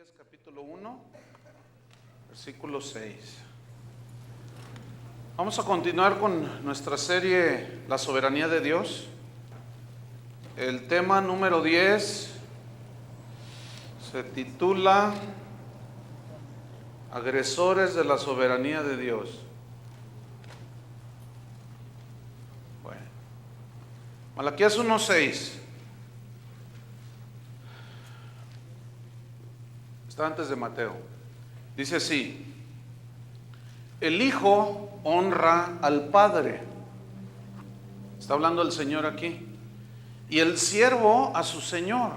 10, capítulo 1, versículo 6. Vamos a continuar con nuestra serie La soberanía de Dios. El tema número 10 se titula Agresores de la soberanía de Dios. Bueno, Malaquías 1:6. Está antes de Mateo. Dice así: el Hijo honra al Padre. Está hablando el Señor aquí. Y el siervo a su Señor.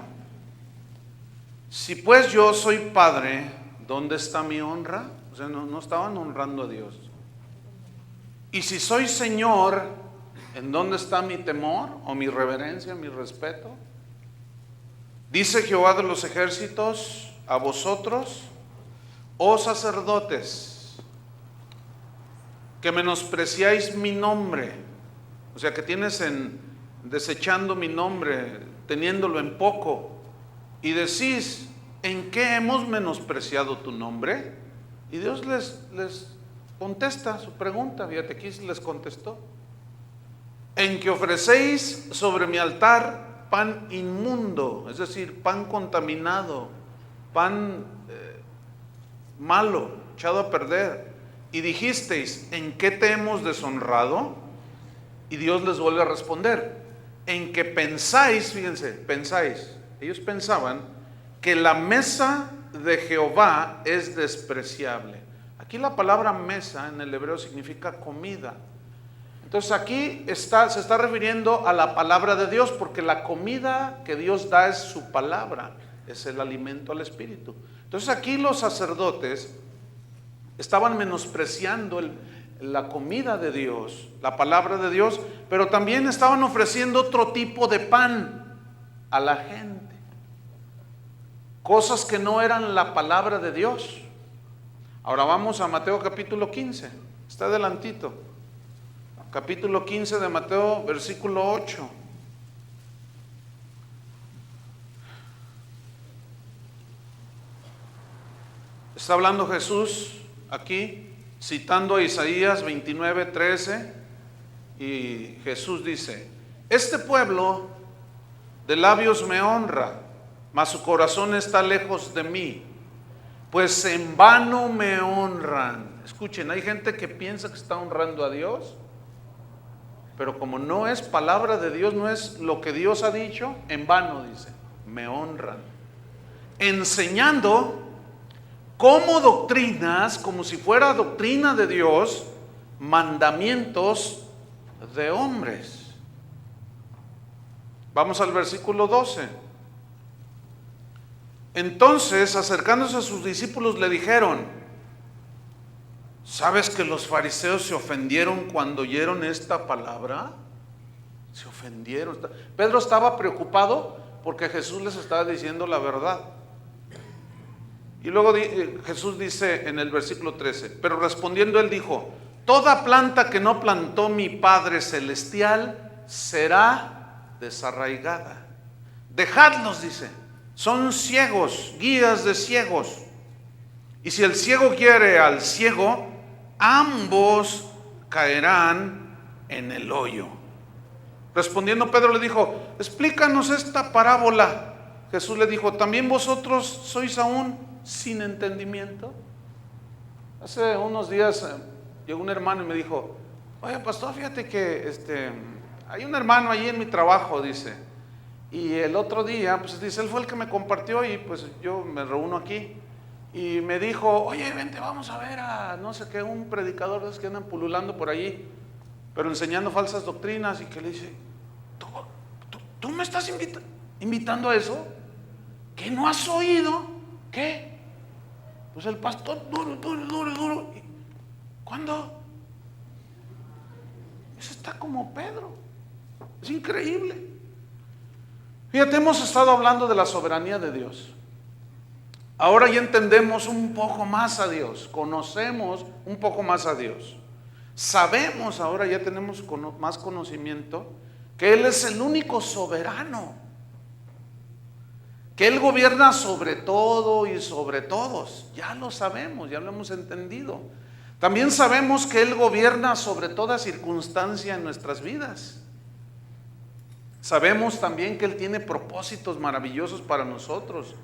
Si pues yo soy Padre, ¿dónde está mi honra? O sea, no estaban honrando a Dios. Y si soy Señor, ¿en dónde está mi temor o mi reverencia, mi respeto? Dice Jehová de los ejércitos: a vosotros, oh sacerdotes, que menospreciáis mi nombre, o sea que tienes desechando mi nombre, teniéndolo en poco, y decís: ¿en qué hemos menospreciado tu nombre? Y Dios les contesta su pregunta. Fíjate, aquí les contestó: en que ofrecéis sobre mi altar pan inmundo, es decir, pan contaminado, pan malo, echado a perder. Y dijisteis: ¿en qué te hemos deshonrado? Y Dios les vuelve a responder: en que pensáis, fíjense, pensáis. Ellos pensaban que la mesa de Jehová es despreciable. Aquí la palabra mesa en el hebreo significa comida. Entonces aquí se está refiriendo a la palabra de Dios, porque la comida que Dios da es su palabra, es el alimento al espíritu. Entonces aquí los sacerdotes estaban menospreciando la comida de Dios, la palabra de Dios, pero también estaban ofreciendo otro tipo de pan a la gente, cosas que no eran la palabra de Dios. Ahora vamos a Mateo capítulo 15, está adelantito, capítulo 15 de Mateo, versículo 8. Está hablando Jesús aquí, citando a Isaías 29:13, y Jesús dice: este pueblo de labios me honra, mas su corazón está lejos de mí, pues en vano me honran. Escuchen, hay gente que piensa que está honrando a Dios, pero como no es palabra de Dios, no es lo que Dios ha dicho, en vano dice, me honran, enseñando como doctrinas, como si fuera doctrina de Dios, mandamientos de hombres. Vamos al versículo 12. Entonces, acercándose a sus discípulos, le dijeron: ¿sabes que los fariseos se ofendieron cuando oyeron esta palabra? Se ofendieron. Pedro estaba preocupado porque Jesús les estaba diciendo la verdad. Y luego Jesús dice en el versículo 13: pero respondiendo él dijo: toda planta que no plantó mi Padre Celestial será desarraigada. Dejadlos, dice, son ciegos, guías de ciegos. Y si el ciego quiere al ciego, ambos caerán en el hoyo. Respondiendo Pedro le dijo: explícanos esta parábola. Jesús le dijo: ¿también vosotros sois aún sin entendimiento? Hace unos días llegó un hermano y me dijo: oye, pastor, fíjate que hay un hermano allí en mi trabajo, dice, y el otro día, pues dice, él fue el que me compartió, y pues yo me reúno aquí, y me dijo: oye, vente, vamos a ver a no sé qué, un predicador de esos que andan pululando por allí, pero enseñando falsas doctrinas. Y que le dice: ¿tú me estás invitando a eso? ¿Qué no has oído? ¿Qué? Pues el pastor duro. ¿Cuándo? Eso está como Pedro. Es increíble. Fíjate, hemos estado hablando de la soberanía de Dios. Ahora ya entendemos un poco más a Dios, conocemos un poco más a Dios. Sabemos, ahora ya tenemos más conocimiento, que Él es el único soberano, que Él gobierna sobre todo y sobre todos. Ya lo sabemos, ya lo hemos entendido. También sabemos que Él gobierna sobre toda circunstancia en nuestras vidas. Sabemos también que Él tiene propósitos maravillosos para nosotros,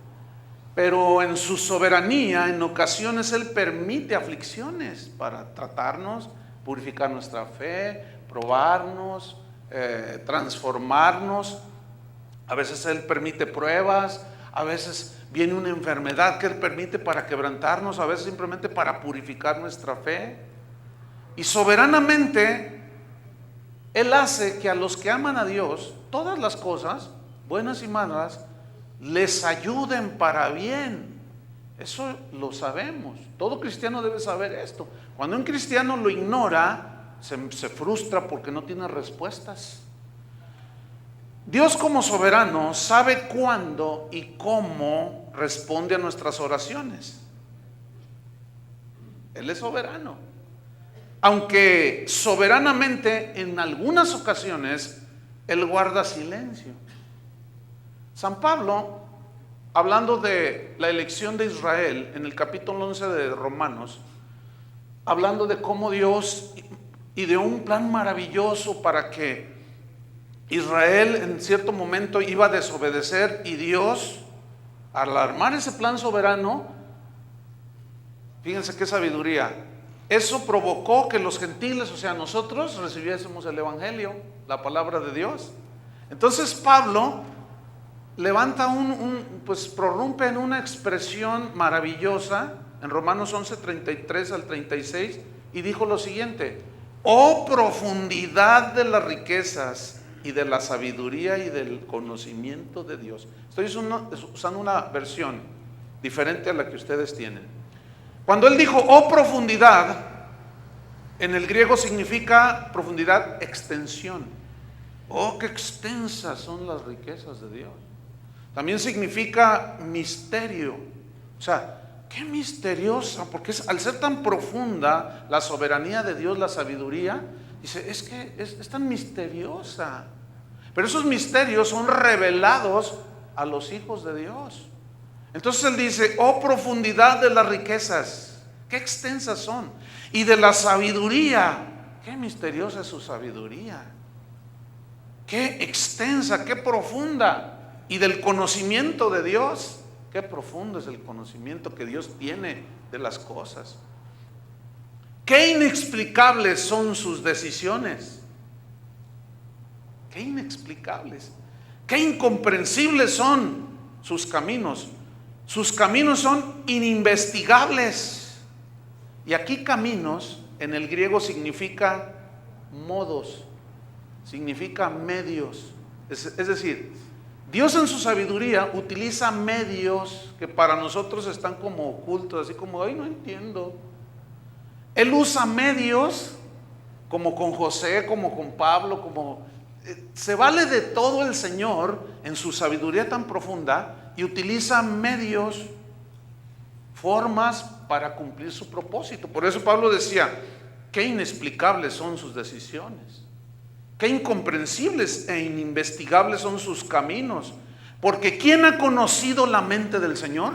pero en su soberanía, en ocasiones Él permite aflicciones para tratarnos, purificar nuestra fe, probarnos, transformarnos. A veces Él permite pruebas, a veces viene una enfermedad que Él permite para quebrantarnos, a veces simplemente para purificar nuestra fe. Y soberanamente Él hace que a los que aman a Dios, todas las cosas, buenas y malas, les ayuden para bien. Eso lo sabemos. Todo cristiano debe saber esto. Cuando un cristiano lo ignora, se frustra porque no tiene respuestas. Dios, como soberano, sabe cuándo y cómo responde a nuestras oraciones. Él es soberano. Aunque soberanamente en algunas ocasiones Él guarda silencio. San Pablo, hablando de la elección de Israel en el capítulo 11 de Romanos, hablando de cómo Dios y de un plan maravilloso para que Israel en cierto momento iba a desobedecer, y Dios, al armar ese plan soberano, fíjense qué sabiduría, eso provocó que los gentiles, o sea nosotros, recibiésemos el evangelio, la palabra de Dios. Entonces Pablo levanta pues prorrumpe en una expresión maravillosa en Romanos 11, 33 al 36, y dijo lo siguiente: oh profundidad de las riquezas y de la sabiduría y del conocimiento de Dios. Estoy usando una versión diferente a la que ustedes tienen. Cuando él dijo oh profundidad, en el griego significa profundidad, extensión. Oh, qué extensas son las riquezas de Dios. También significa misterio. O sea, qué misteriosa, porque al ser tan profunda la soberanía de Dios, la sabiduría, dice, es que es tan misteriosa. Pero esos misterios son revelados a los hijos de Dios. Entonces él dice, oh profundidad de las riquezas, qué extensas son. Y de la sabiduría, qué misteriosa es su sabiduría. Qué extensa, qué profunda. Y del conocimiento de Dios, qué profundo es el conocimiento que Dios tiene de las cosas. Qué inexplicables son sus decisiones. Qué inexplicables. Qué incomprensibles son sus caminos. Sus caminos son ininvestigables. Y aquí caminos en el griego significa modos, significa medios. Es decir, Dios en su sabiduría utiliza medios que para nosotros están como ocultos, así como, ay, no entiendo. Él usa medios como con José, como con Pablo, se vale de todo el Señor en su sabiduría tan profunda y utiliza medios, formas para cumplir su propósito. Por eso Pablo decía, qué inexplicables son sus decisiones, qué incomprensibles e ininvestigables son sus caminos. Porque ¿quién ha conocido la mente del Señor?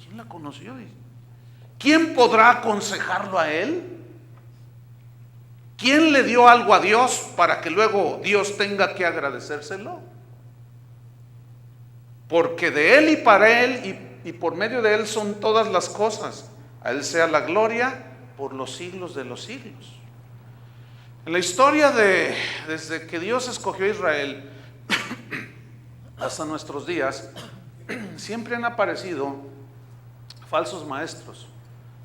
¿Quién la conoció? ¿Quién podrá aconsejarlo a Él? ¿Quién le dio algo a Dios para que luego Dios tenga que agradecérselo? Porque de Él y para Él y por medio de Él son todas las cosas. A Él sea la gloria por los siglos de los siglos. En la historia desde que Dios escogió a Israel hasta nuestros días, siempre han aparecido falsos maestros,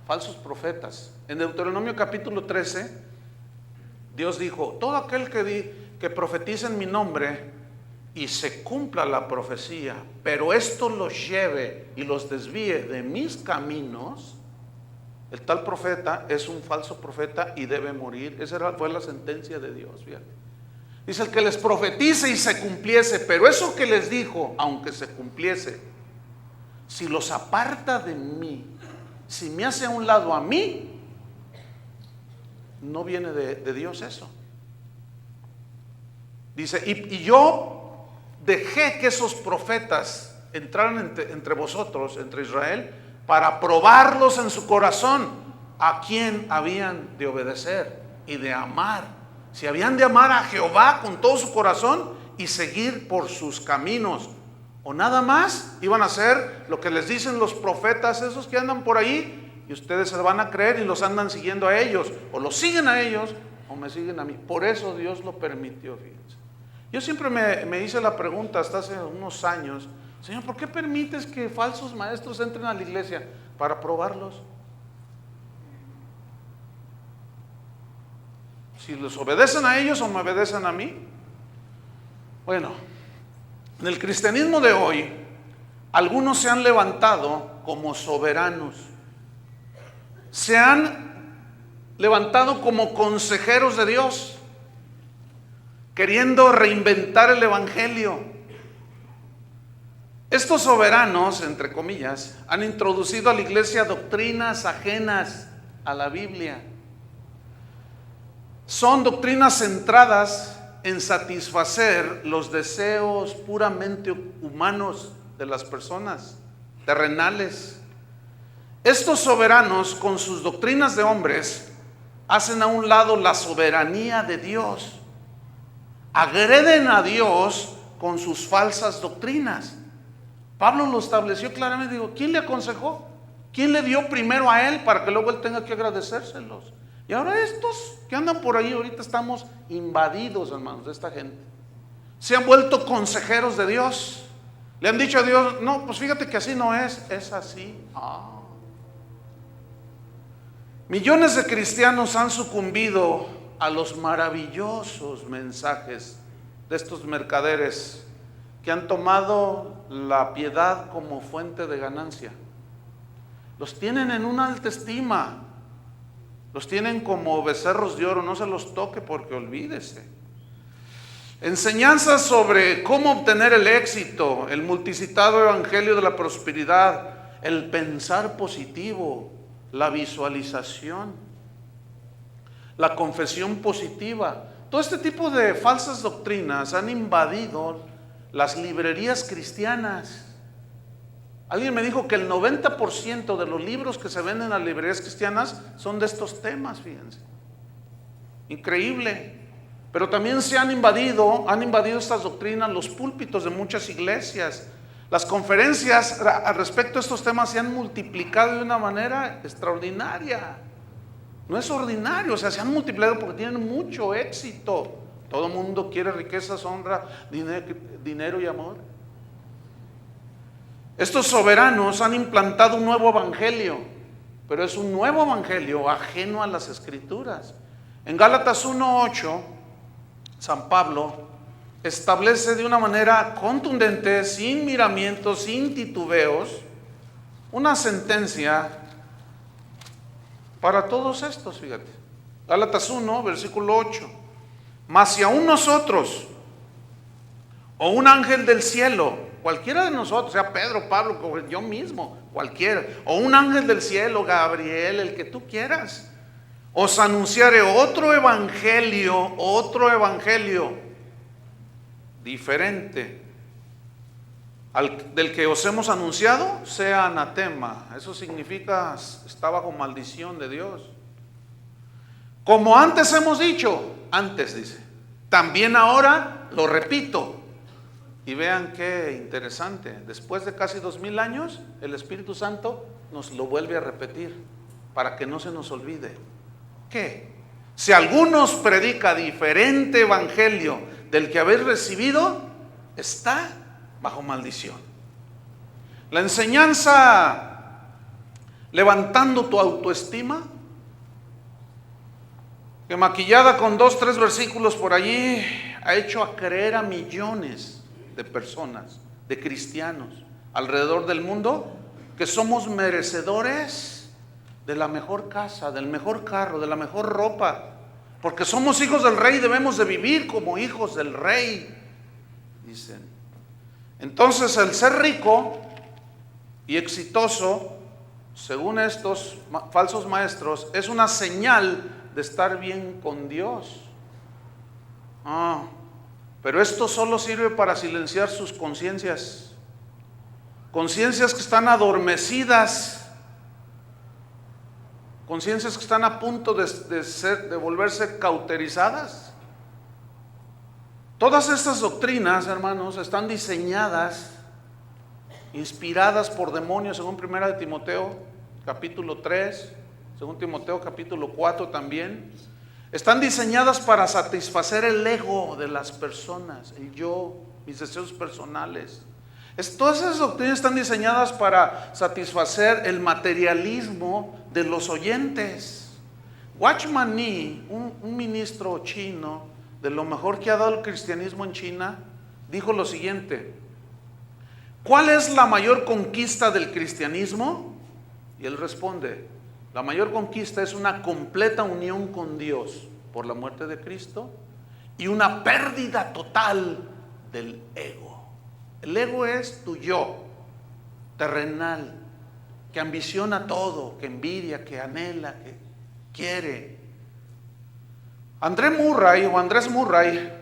falsos profetas. En Deuteronomio capítulo 13, Dios dijo, todo aquel que profetice en mi nombre y se cumpla la profecía, pero esto los lleve y los desvíe de mis caminos, el tal profeta es un falso profeta y debe morir. Esa fue la sentencia de Dios, fíjate. Dice, el que les profetice y se cumpliese, pero eso que les dijo, aunque se cumpliese, si los aparta de mí, si me hace a un lado a mí, no viene de Dios eso. Dice, y yo dejé que esos profetas entraran entre vosotros, entre Israel, para probarlos en su corazón, a quién habían de obedecer y de amar. Si habían de amar a Jehová con todo su corazón y seguir por sus caminos, o nada más iban a hacer lo que les dicen los profetas, esos que andan por ahí, y ustedes se lo van a creer y los andan siguiendo a ellos, o los siguen a ellos, o me siguen a mí. Por eso Dios lo permitió, fíjense. Yo siempre me hice la pregunta hasta hace unos años: Señor, ¿por qué permites que falsos maestros entren a la iglesia? Para probarlos. Si les obedecen a ellos o me obedecen a mí. Bueno, en el cristianismo de hoy, algunos se han levantado como soberanos. Se han levantado como consejeros de Dios, queriendo reinventar el evangelio. Estos soberanos, entre comillas, han introducido a la iglesia doctrinas ajenas a la Biblia. Son doctrinas centradas en satisfacer los deseos puramente humanos de las personas, terrenales. Estos soberanos, con sus doctrinas de hombres, hacen a un lado la soberanía de Dios. Agreden a Dios con sus falsas doctrinas. Pablo lo estableció claramente. Digo, ¿quién le aconsejó? ¿Quién le dio primero a él para que luego él tenga que agradecérselos? Y ahora estos que andan por ahí, ahorita estamos invadidos, hermanos, de esta gente. Se han vuelto consejeros de Dios. Le han dicho a Dios: no, pues fíjate que así no es así. Millones de cristianos han sucumbido a los maravillosos mensajes de estos mercaderes que han tomado la piedad como fuente de ganancia. Los tienen en una alta estima. Los tienen como becerros de oro. No se los toque porque olvídese. Enseñanzas sobre cómo obtener el éxito, el multicitado evangelio de la prosperidad, el pensar positivo, la visualización, la confesión positiva. Todo este tipo de falsas doctrinas han invadido las librerías cristianas. Alguien me dijo que el 90% de los libros que se venden en las librerías cristianas son de estos temas, fíjense. Increíble. Pero también se han invadido estas doctrinas los púlpitos de muchas iglesias. Las conferencias al respecto a estos temas se han multiplicado de una manera extraordinaria. No es ordinario, o sea, se han multiplicado porque tienen mucho éxito. Todo el mundo quiere riquezas, honra, dinero y amor. Estos soberanos han implantado un nuevo evangelio, pero es un nuevo evangelio ajeno a las escrituras. En Gálatas 1:8, San Pablo establece de una manera contundente, sin miramientos, sin titubeos, una sentencia para todos estos, fíjate. Gálatas 1, versículo 8. Mas si aún nosotros, o un ángel del cielo, cualquiera de nosotros, sea Pedro, Pablo, yo mismo, cualquiera, o un ángel del cielo, Gabriel, el que tú quieras, os anunciare otro evangelio diferente del que os hemos anunciado, sea anatema. Eso significa está bajo maldición de Dios. Como antes hemos dicho, antes dice, también ahora lo repito. Y vean qué interesante, después de casi 2000 años, el Espíritu Santo nos lo vuelve a repetir para que no se nos olvide. ¿Qué? Si alguno os predica diferente evangelio del que habéis recibido, está bajo maldición. La enseñanza levantando tu autoestima, que maquillada con 2, 3 versículos por allí, ha hecho a creer a millones de personas, de cristianos alrededor del mundo, que somos merecedores de la mejor casa, del mejor carro, de la mejor ropa, porque somos hijos del rey, debemos de vivir como hijos del rey, dicen. Entonces el ser rico y exitoso, según estos falsos maestros, es una señal de estar bien con Dios. Pero esto solo sirve para silenciar sus conciencias. conciencias que están adormecidas, conciencias que están a punto de volverse cauterizadas. Todas estas doctrinas, hermanos, están diseñadas, inspiradas por demonios, según 1 de Timoteo capítulo 3, según Timoteo capítulo 4 también. Están diseñadas para satisfacer el ego de las personas, el yo, mis deseos personales. Todas esas doctrinas están diseñadas para satisfacer el materialismo de los oyentes. Watchman Nee, un ministro chino, de lo mejor que ha dado el cristianismo en China, dijo lo siguiente: ¿cuál es la mayor conquista del cristianismo? Y él responde: la mayor conquista es una completa unión con Dios por la muerte de Cristo y una pérdida total del ego. El ego es tu yo terrenal, que ambiciona todo, que envidia, que anhela, que quiere. Andrés Murray,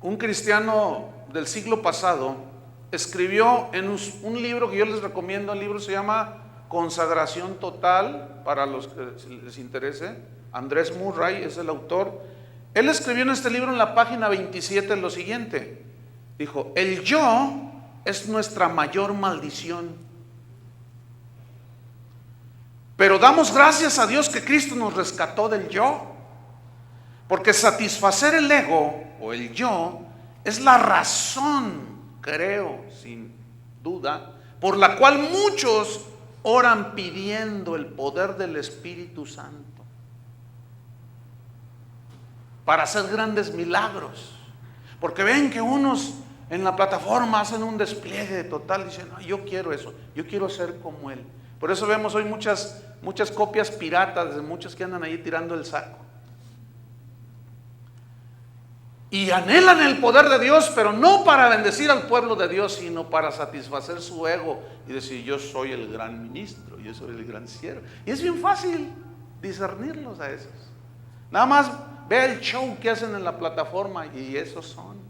un cristiano del siglo pasado, escribió en un libro que yo les recomiendo. El libro se llama Consagración Total, para los que les interese. Andrés Murray es el autor. Él escribió en este libro, en la página 27, lo siguiente. Dijo: el yo es nuestra mayor maldición, pero damos gracias a Dios que Cristo nos rescató del yo, porque satisfacer el ego o el yo es la razón, creo, sin duda, por la cual muchos oran pidiendo el poder del Espíritu Santo para hacer grandes milagros, porque ven que unos en la plataforma hacen un despliegue total, dicen: no, yo quiero eso, yo quiero ser como él. Por eso vemos hoy muchas copias piratas de muchos que andan ahí tirando el saco. Y anhelan el poder de Dios, pero no para bendecir al pueblo de Dios, sino para satisfacer su ego y decir: yo soy el gran ministro, yo soy el gran siervo. Y es bien fácil discernirlos a esos. Nada más ve el show que hacen en la plataforma y esos son.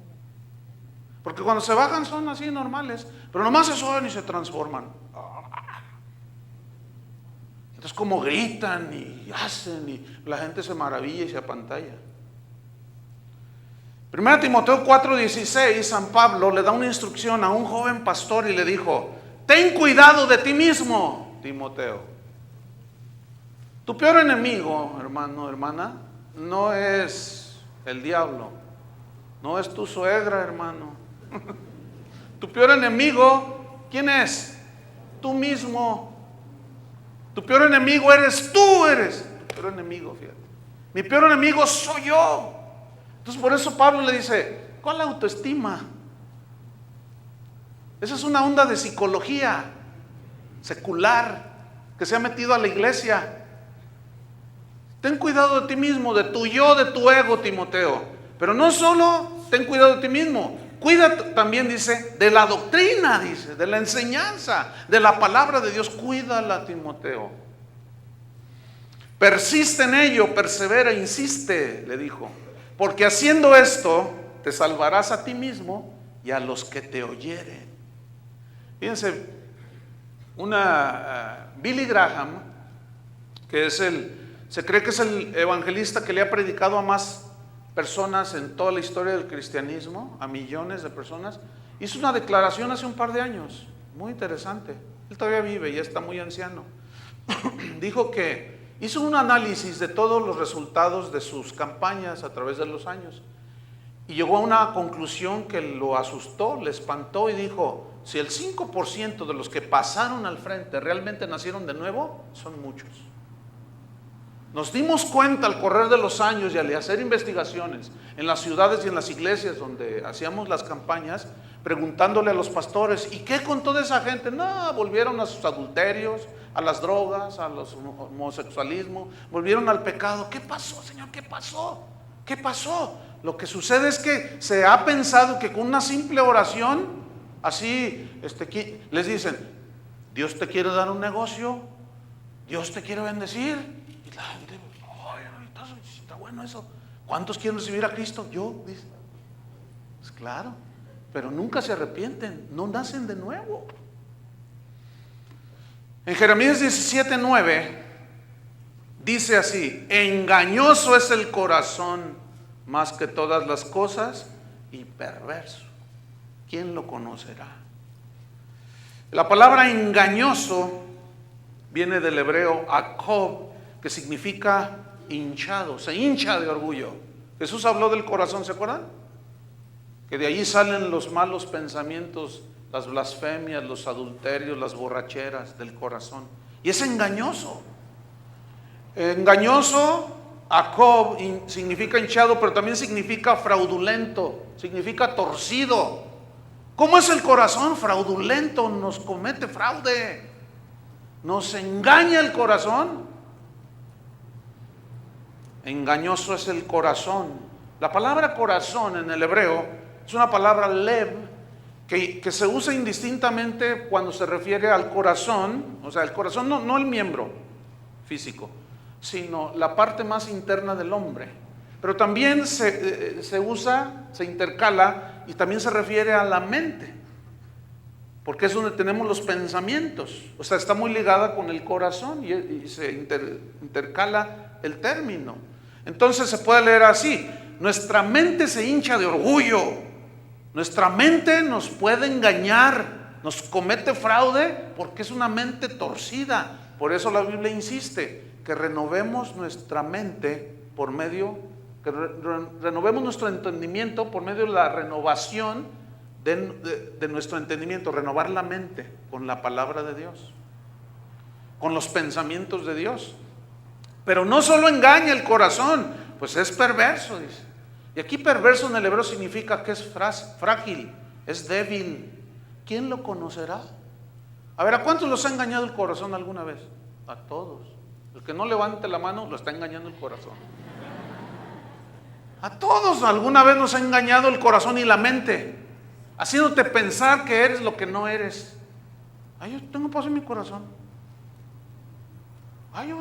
Porque cuando se bajan son así normales, pero nomás se suben y se transforman. Entonces, como gritan y hacen, y la gente se maravilla y se apantalla. 1 Timoteo 4:16, San Pablo le da una instrucción a un joven pastor y le dijo: ten cuidado de ti mismo, Timoteo. Tu peor enemigo, hermano, hermana, no es el diablo, no es tu suegra, hermano. Tu peor enemigo, ¿quién es? Tú mismo. Tu peor enemigo eres tú, tu peor enemigo, fíjate. Mi peor enemigo soy yo. Entonces, por eso Pablo le dice: ¿cuál autoestima? Esa es una onda de psicología secular que se ha metido a la iglesia. Ten cuidado de ti mismo, de tu yo, de tu ego, Timoteo. Pero no solo ten cuidado de ti mismo, cuida también, dice, de la doctrina, dice, de la enseñanza, de la palabra de Dios. Cuídala, Timoteo. Persiste en ello, persevera, insiste, le dijo. Porque haciendo esto, te salvarás a ti mismo y a los que te oyeren. Fíjense, Billy Graham, que se cree que es el evangelista que le ha predicado a más personas en toda la historia del cristianismo, a millones de personas, hizo una declaración hace un par de años, muy interesante. Él todavía vive, ya está muy anciano. Dijo que hizo un análisis de todos los resultados de sus campañas a través de los años y llegó a una conclusión que lo asustó, le espantó, y dijo: si el 5% de los que pasaron al frente realmente nacieron de nuevo, son muchos. Nos dimos cuenta al correr de los años y al hacer investigaciones en las ciudades y en las iglesias donde hacíamos las campañas, preguntándole a los pastores: ¿y qué con toda esa gente? No, volvieron a sus adulterios, a las drogas, a los homosexualismo, volvieron al pecado. ¿Qué pasó, Señor? ¿Qué pasó? ¿Qué pasó? Lo que sucede es que se ha pensado que con una simple oración, así, les dicen: Dios te quiere dar un negocio, Dios te quiere bendecir. Y la gente: está bueno eso. ¿Cuántos quieren recibir a Cristo? Yo, dice. Pues claro, pero nunca se arrepienten, no nacen de nuevo. En Jeremías 17:9 dice así: engañoso es el corazón más que todas las cosas y perverso. ¿Quién lo conocerá? La palabra engañoso viene del hebreo akob, que significa hinchado, se hincha de orgullo. Jesús habló del corazón, ¿se acuerdan? Que de allí salen los malos pensamientos, las blasfemias, los adulterios, las borracheras del corazón. Y es engañoso. Engañoso, akob, significa hinchado, pero también significa fraudulento, significa torcido. ¿Cómo es el corazón? Fraudulento, nos comete fraude, nos engaña el corazón. Engañoso es el corazón. La palabra corazón en el hebreo es una palabra lev, que se usa indistintamente cuando se refiere al corazón, o sea, el corazón no el miembro físico, sino la parte más interna del hombre. Pero también se usa, se intercala y también se refiere a la mente, porque es donde tenemos los pensamientos. O sea, está muy ligada con el corazón y se intercala el término. Entonces se puede leer así: nuestra mente se hincha de orgullo, nuestra mente nos puede engañar, nos comete fraude porque es una mente torcida. Por eso la Biblia insiste que renovemos nuestra mente por medio, que renovemos nuestro entendimiento por medio de la renovación de nuestro entendimiento, renovar la mente con la palabra de Dios, con los pensamientos de Dios. Pero no solo engaña el corazón, pues es perverso, dice. Y aquí perverso en el hebreo significa que es frágil, es débil. ¿Quién lo conocerá? A ver, ¿a cuántos los ha engañado el corazón alguna vez? A todos. El que no levante la mano, lo está engañando el corazón. A todos alguna vez nos ha engañado el corazón y la mente, haciéndote pensar que eres lo que no eres. Ay, yo tengo paz en mi corazón. Ay,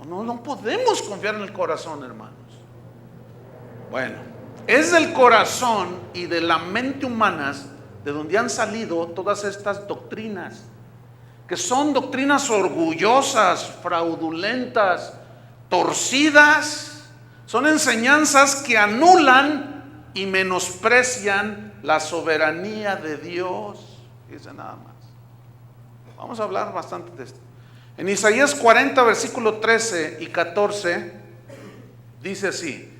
no podemos confiar en el corazón, hermanos. Bueno, es del corazón y de la mente humanas de donde han salido todas estas doctrinas, que son doctrinas orgullosas, fraudulentas, torcidas. Son enseñanzas que anulan y menosprecian la soberanía de Dios. Dice nada más. Vamos a hablar bastante de esto. En Isaías 40, versículo 13 y 14, dice así: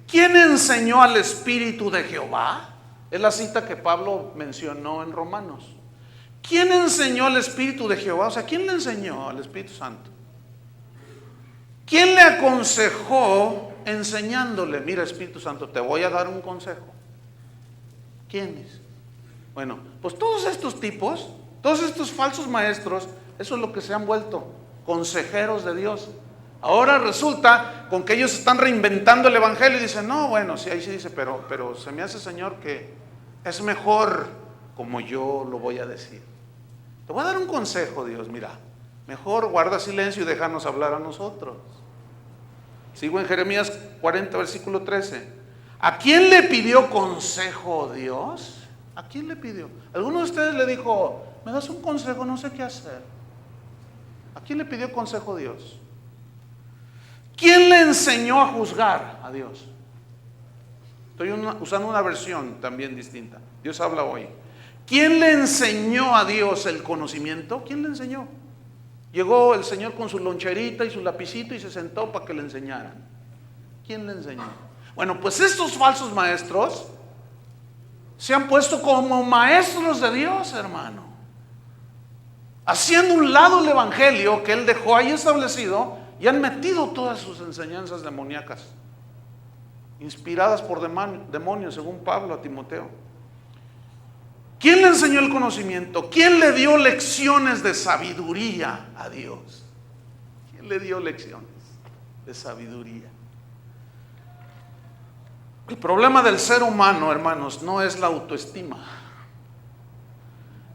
¿quién enseñó al Espíritu de Jehová? Es la cita que Pablo mencionó en Romanos. ¿Quién enseñó al Espíritu de Jehová? O sea, ¿quién le enseñó al Espíritu Santo? ¿Quién le aconsejó enseñándole? Mira, Espíritu Santo, te voy a dar un consejo. ¿Quiénes? Bueno, pues todos estos tipos, todos estos falsos maestros, eso es lo que se han vuelto, consejeros de Dios. Ahora resulta con que ellos están reinventando el evangelio y dicen: no, bueno, sí, ahí sí dice, pero se me hace, Señor, que es mejor como yo lo voy a decir. Te voy a dar un consejo, Dios, mira, mejor guarda silencio y déjanos hablar a nosotros. Sigo en Jeremías 40, versículo 13. ¿A quién le pidió consejo Dios? ¿A quién le pidió? ¿Alguno de ustedes le dijo: me das un consejo, no sé qué hacer? ¿A quién le pidió consejo Dios? ¿Quién le enseñó a juzgar a Dios? Estoy usando una versión también distinta. Dios habla hoy. ¿Quién le enseñó a Dios el conocimiento? ¿Quién le enseñó? Llegó el Señor con su loncherita y su lapicito y se sentó para que le enseñaran. ¿Quién le enseñó? Bueno, pues estos falsos maestros se han puesto como maestros de Dios, hermano, haciendo un lado el evangelio que Él dejó ahí establecido, y han metido todas sus enseñanzas demoníacas, inspiradas por demonios, según Pablo a Timoteo. ¿Quién le enseñó el conocimiento? ¿Quién le dio lecciones de sabiduría a Dios? ¿Quién le dio lecciones de sabiduría? El problema del ser humano, hermanos, no es la autoestima.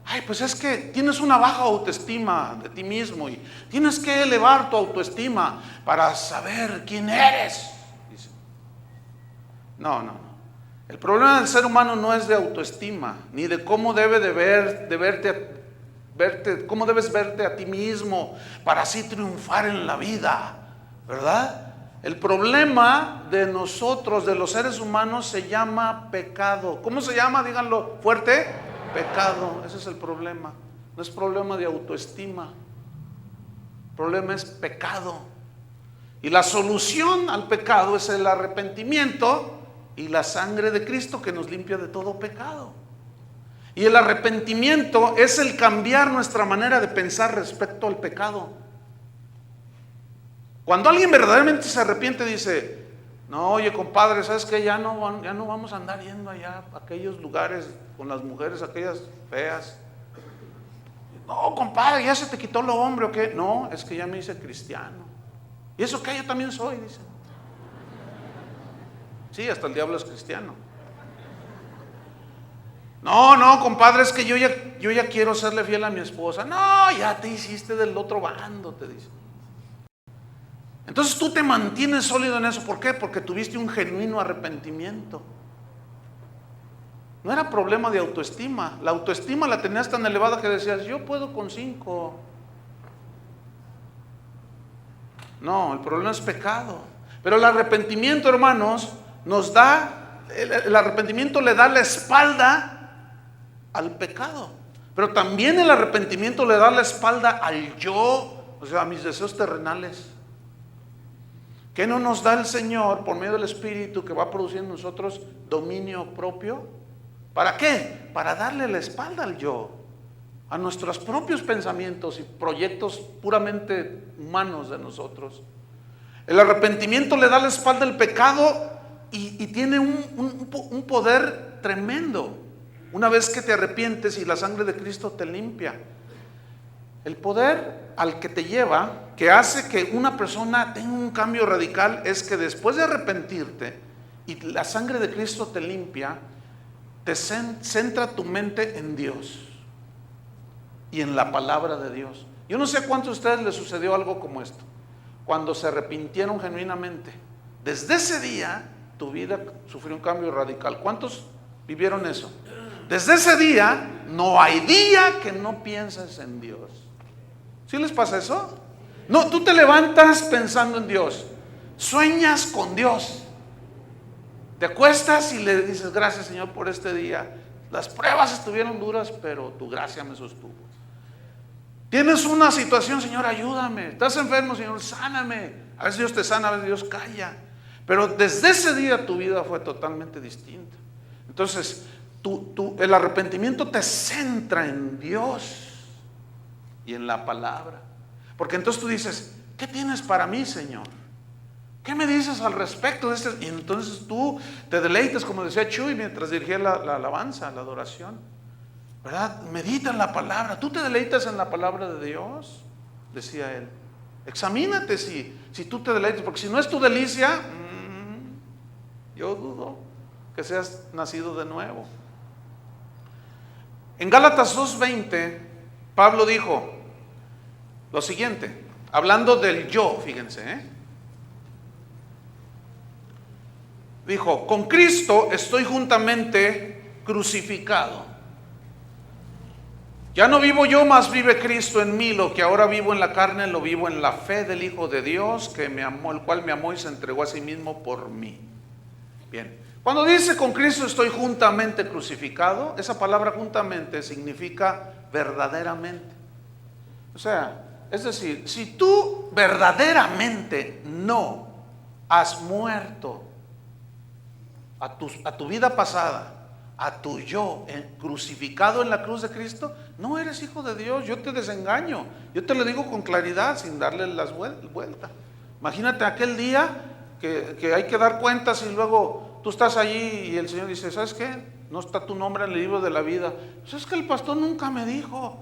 Ay, pues es que tienes una baja autoestima de ti mismo y tienes que elevar tu autoestima para saber quién eres. Dice. No. El problema del ser humano no es de autoestima, ni de cómo debe de verte cómo debes verte a ti mismo para así triunfar en la vida, ¿verdad? El problema de nosotros, de los seres humanos, se llama pecado. ¿Cómo se llama? Díganlo fuerte. Pecado. Ese es el problema. No es problema de autoestima. El problema es pecado. Y la solución al pecado es el arrepentimiento y la sangre de Cristo que nos limpia de todo pecado. Y el arrepentimiento es el cambiar nuestra manera de pensar respecto al pecado. Cuando alguien verdaderamente se arrepiente, dice: no, oye compadre, ¿sabes qué? Ya no vamos a andar yendo allá a aquellos lugares con las mujeres, aquellas feas. No, compadre, ¿ya se te quitó lo hombre o qué? No, es que ya me hice cristiano. ¿Y eso qué? Yo también soy, dice. Sí, hasta el diablo es cristiano. No, compadre, es que yo ya quiero serle fiel a mi esposa. No, ya te hiciste del otro bando, te dice. Entonces tú te mantienes sólido en eso. ¿Por qué? Porque tuviste un genuino arrepentimiento. No era problema de autoestima. La autoestima la tenías tan elevada que decías: yo puedo con 5. No, el problema es pecado. Pero el arrepentimiento, hermanos, nos da, el arrepentimiento le da la espalda al pecado. Pero también el arrepentimiento le da la espalda al yo, o sea, a mis deseos terrenales. ¿Qué no nos da el Señor por medio del Espíritu que va produciendo en nosotros dominio propio? ¿Para qué? Para darle la espalda al yo, a nuestros propios pensamientos y proyectos puramente humanos de nosotros. El arrepentimiento le da la espalda al pecado y tiene un poder tremendo. Una vez que te arrepientes y la sangre de Cristo te limpia, el poder al que te lleva, que hace que una persona tenga un cambio radical, es que después de arrepentirte y la sangre de Cristo te limpia, te centra tu mente en Dios y en la palabra de Dios. Yo no sé a cuántos de ustedes les sucedió algo como esto, cuando se arrepintieron genuinamente. Desde ese día tu vida sufrió un cambio radical. ¿Cuántos vivieron eso? Desde ese día no hay día que no pienses en Dios. ¿Sí les pasa eso? No, tú te levantas pensando en Dios, sueñas con Dios, te acuestas y le dices: gracias, Señor, por este día. Las pruebas estuvieron duras, pero tu gracia me sostuvo. Tienes una situación: Señor, ayúdame. Estás enfermo, Señor, sáname. A veces Dios te sana, a veces Dios calla. Pero desde ese día tu vida fue totalmente distinta. Entonces, el arrepentimiento te centra en Dios y en la palabra. Porque entonces tú dices: ¿qué tienes para mí, Señor? ¿Qué me dices al respecto de esto? Y entonces tú te deleitas, como decía Chuy mientras dirigía la alabanza, la adoración, ¿verdad? Medita en la palabra. ¿Tú te deleitas en la palabra de Dios? Decía él. Examínate si tú te deleitas, porque si no es tu delicia, yo dudo que seas nacido de nuevo. En Gálatas 2:20, Pablo dijo lo siguiente, hablando del yo, fíjense, dijo: con Cristo estoy juntamente crucificado. Ya no vivo yo, mas vive Cristo en mí. Lo que ahora vivo en la carne, lo vivo en la fe del Hijo de Dios, que me amó, el cual me amó y se entregó a sí mismo por mí. Bien, cuando dice con Cristo estoy juntamente crucificado, esa palabra juntamente significa verdaderamente. O sea, es decir, si tú verdaderamente no has muerto a tu vida pasada, a tu yo crucificado en la cruz de Cristo, no eres hijo de Dios. Yo te desengaño, yo te lo digo con claridad, sin darle las vueltas. Imagínate aquel día que hay que dar cuentas y luego tú estás allí y el Señor dice: ¿sabes qué? No está tu nombre en el libro de la vida. Pues es que el pastor nunca me dijo.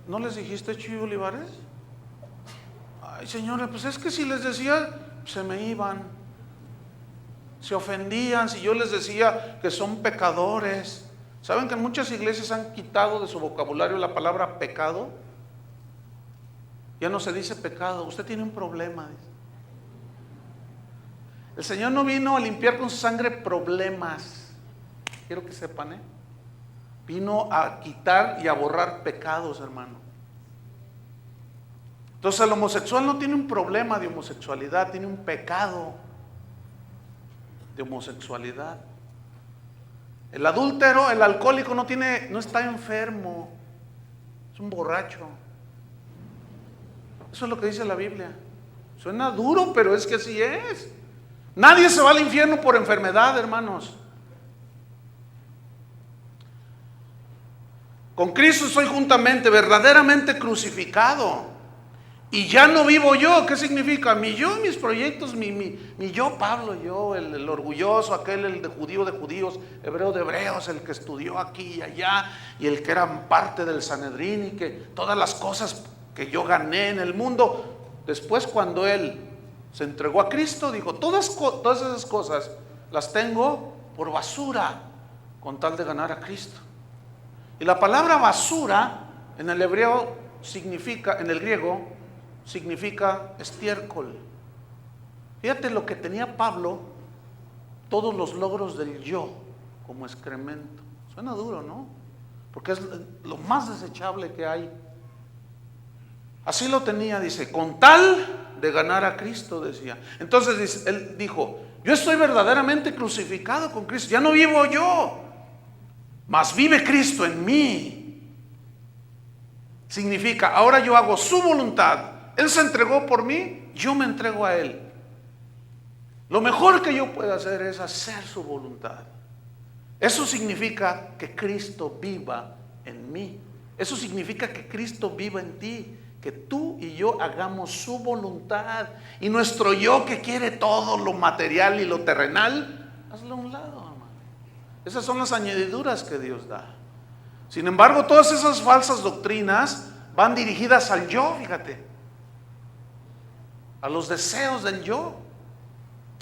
¿No les dijiste, Chuy Olivares? Ay, señores, pues es que si les decía, se me iban, se ofendían si yo les decía que son pecadores. ¿Saben que en muchas iglesias han quitado de su vocabulario la palabra pecado? Ya no se dice pecado. Usted tiene un problema, dice. El Señor no vino a limpiar con su sangre problemas. Quiero que sepan, Vino a quitar y a borrar pecados, hermano. Entonces el homosexual no tiene un problema de homosexualidad, tiene un pecado de homosexualidad. El adúltero, el alcohólico no está enfermo, es un borracho. Eso es lo que dice la Biblia. Suena duro, pero es que así es. Nadie se va al infierno por enfermedad, hermanos. Con Cristo soy juntamente, verdaderamente crucificado. Y ya no vivo yo. ¿Qué significa? Mi yo, mis proyectos, mi yo, Pablo, yo, el orgulloso, aquel, el de judíos, hebreo de hebreos, el que estudió aquí y allá, y el que era parte del Sanedrín, y que todas las cosas que yo gané en el mundo. Después, cuando él se entregó a Cristo, dijo, todas esas cosas las tengo por basura, con tal de ganar a Cristo. Y la palabra basura en el hebreo significa, en el griego, significa estiércol. Fíjate lo que tenía Pablo, todos los logros del yo como excremento. Suena duro, ¿no? Porque es lo más desechable que hay. Así lo tenía, dice, con tal de ganar a Cristo, decía. Entonces dice, él dijo, yo estoy verdaderamente crucificado con Cristo, ya no vivo yo, mas vive Cristo en mí. Significa, ahora yo hago su voluntad. Él se entregó por mí, yo me entrego a Él. Lo mejor que yo puedo hacer es hacer su voluntad. Eso significa que Cristo viva en mí. Eso significa que Cristo viva en ti. Que tú y yo hagamos su voluntad. Y nuestro yo que quiere todo lo material y lo terrenal, hazlo a un lado, hermano. Esas son las añadiduras que Dios da. Sin embargo, todas esas falsas doctrinas van dirigidas al yo, fíjate. A los deseos del yo.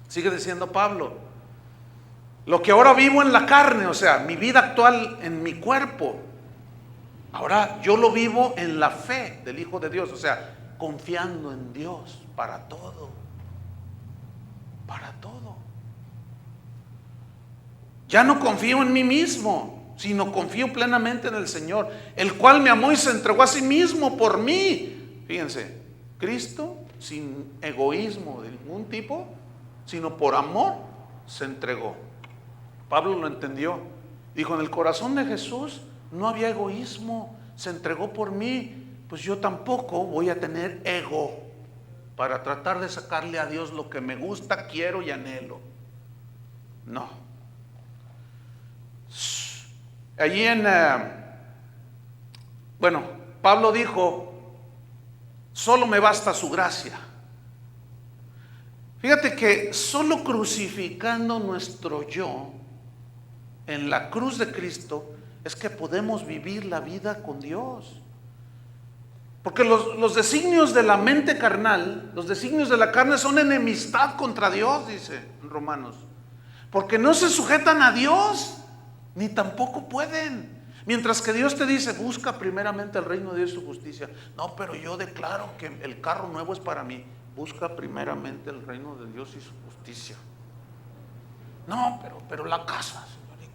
Sigue diciendo Pablo, lo que ahora vivo en la carne, o sea, mi vida actual en mi cuerpo, ahora yo lo vivo en la fe del Hijo de Dios, o sea, confiando en Dios para todo. Para todo. Ya no confío en mí mismo, sino confío plenamente en el Señor, el cual me amó y se entregó a sí mismo por mí. Fíjense, Cristo sin egoísmo de ningún tipo, sino por amor se entregó. Pablo lo entendió. Dijo, en el corazón de Jesús no había egoísmo, se entregó por mí, pues yo tampoco voy a tener ego para tratar de sacarle a Dios lo que me gusta, quiero y anhelo. No. Allí Pablo dijo, solo me basta su gracia. Fíjate que solo crucificando nuestro yo en la cruz de Cristo es que podemos vivir la vida con Dios. Porque los designios de la mente carnal, los designios de la carne son enemistad contra Dios, dice en Romanos. Porque no se sujetan a Dios, ni tampoco pueden. Mientras que Dios te dice, busca primeramente el reino de Dios y su justicia. No, pero yo declaro que el carro nuevo es para mí. Busca primeramente el reino de Dios y su justicia. No, pero la casa,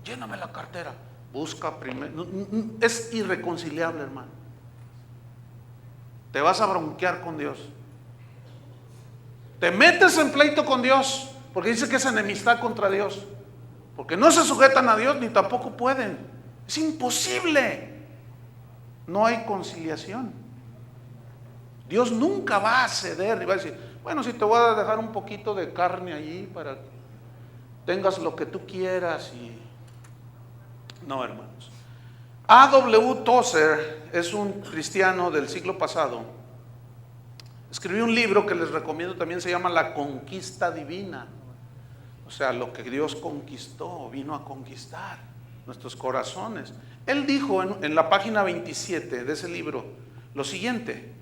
lléname la cartera. Busca primero. Es irreconciliable, hermano. Te vas a bronquear con Dios. Te metes en pleito con Dios, porque dice que es enemistad contra Dios. Porque no se sujetan a Dios, ni tampoco pueden. Es imposible. No hay conciliación. Dios nunca va a ceder y va a decir, bueno, si te voy a dejar un poquito de carne allí para que tengas lo que tú quieras. No, hermanos. A.W. Tozer es un cristiano del siglo pasado. Escribió un libro que les recomiendo también, se llama La Conquista Divina. O sea, lo que Dios conquistó, vino a conquistar nuestros corazones. Él dijo en la página 27 de ese libro lo siguiente.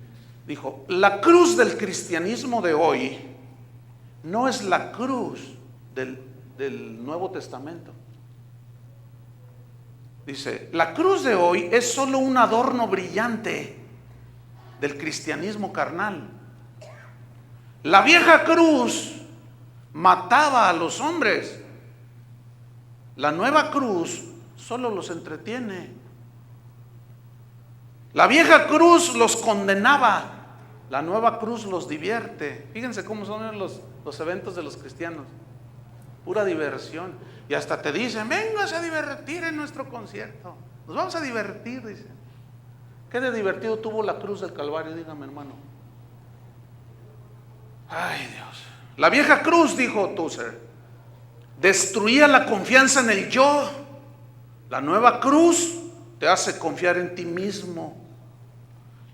Dijo, la cruz del cristianismo de hoy no es la cruz del Nuevo Testamento. Dice, la cruz de hoy es solo un adorno brillante del cristianismo carnal. La vieja cruz mataba a los hombres. La nueva cruz solo los entretiene. La vieja cruz los condenaba, la nueva cruz los divierte. Fíjense cómo son los eventos de los cristianos, pura diversión. Y hasta te dicen, véngase a divertir en nuestro concierto, nos vamos a divertir, dicen. ¿Qué de divertido tuvo la cruz del Calvario? Dígame, hermano. Ay, Dios. La vieja cruz, dijo Tusser, destruía la confianza en el yo. La nueva cruz te hace confiar en ti mismo.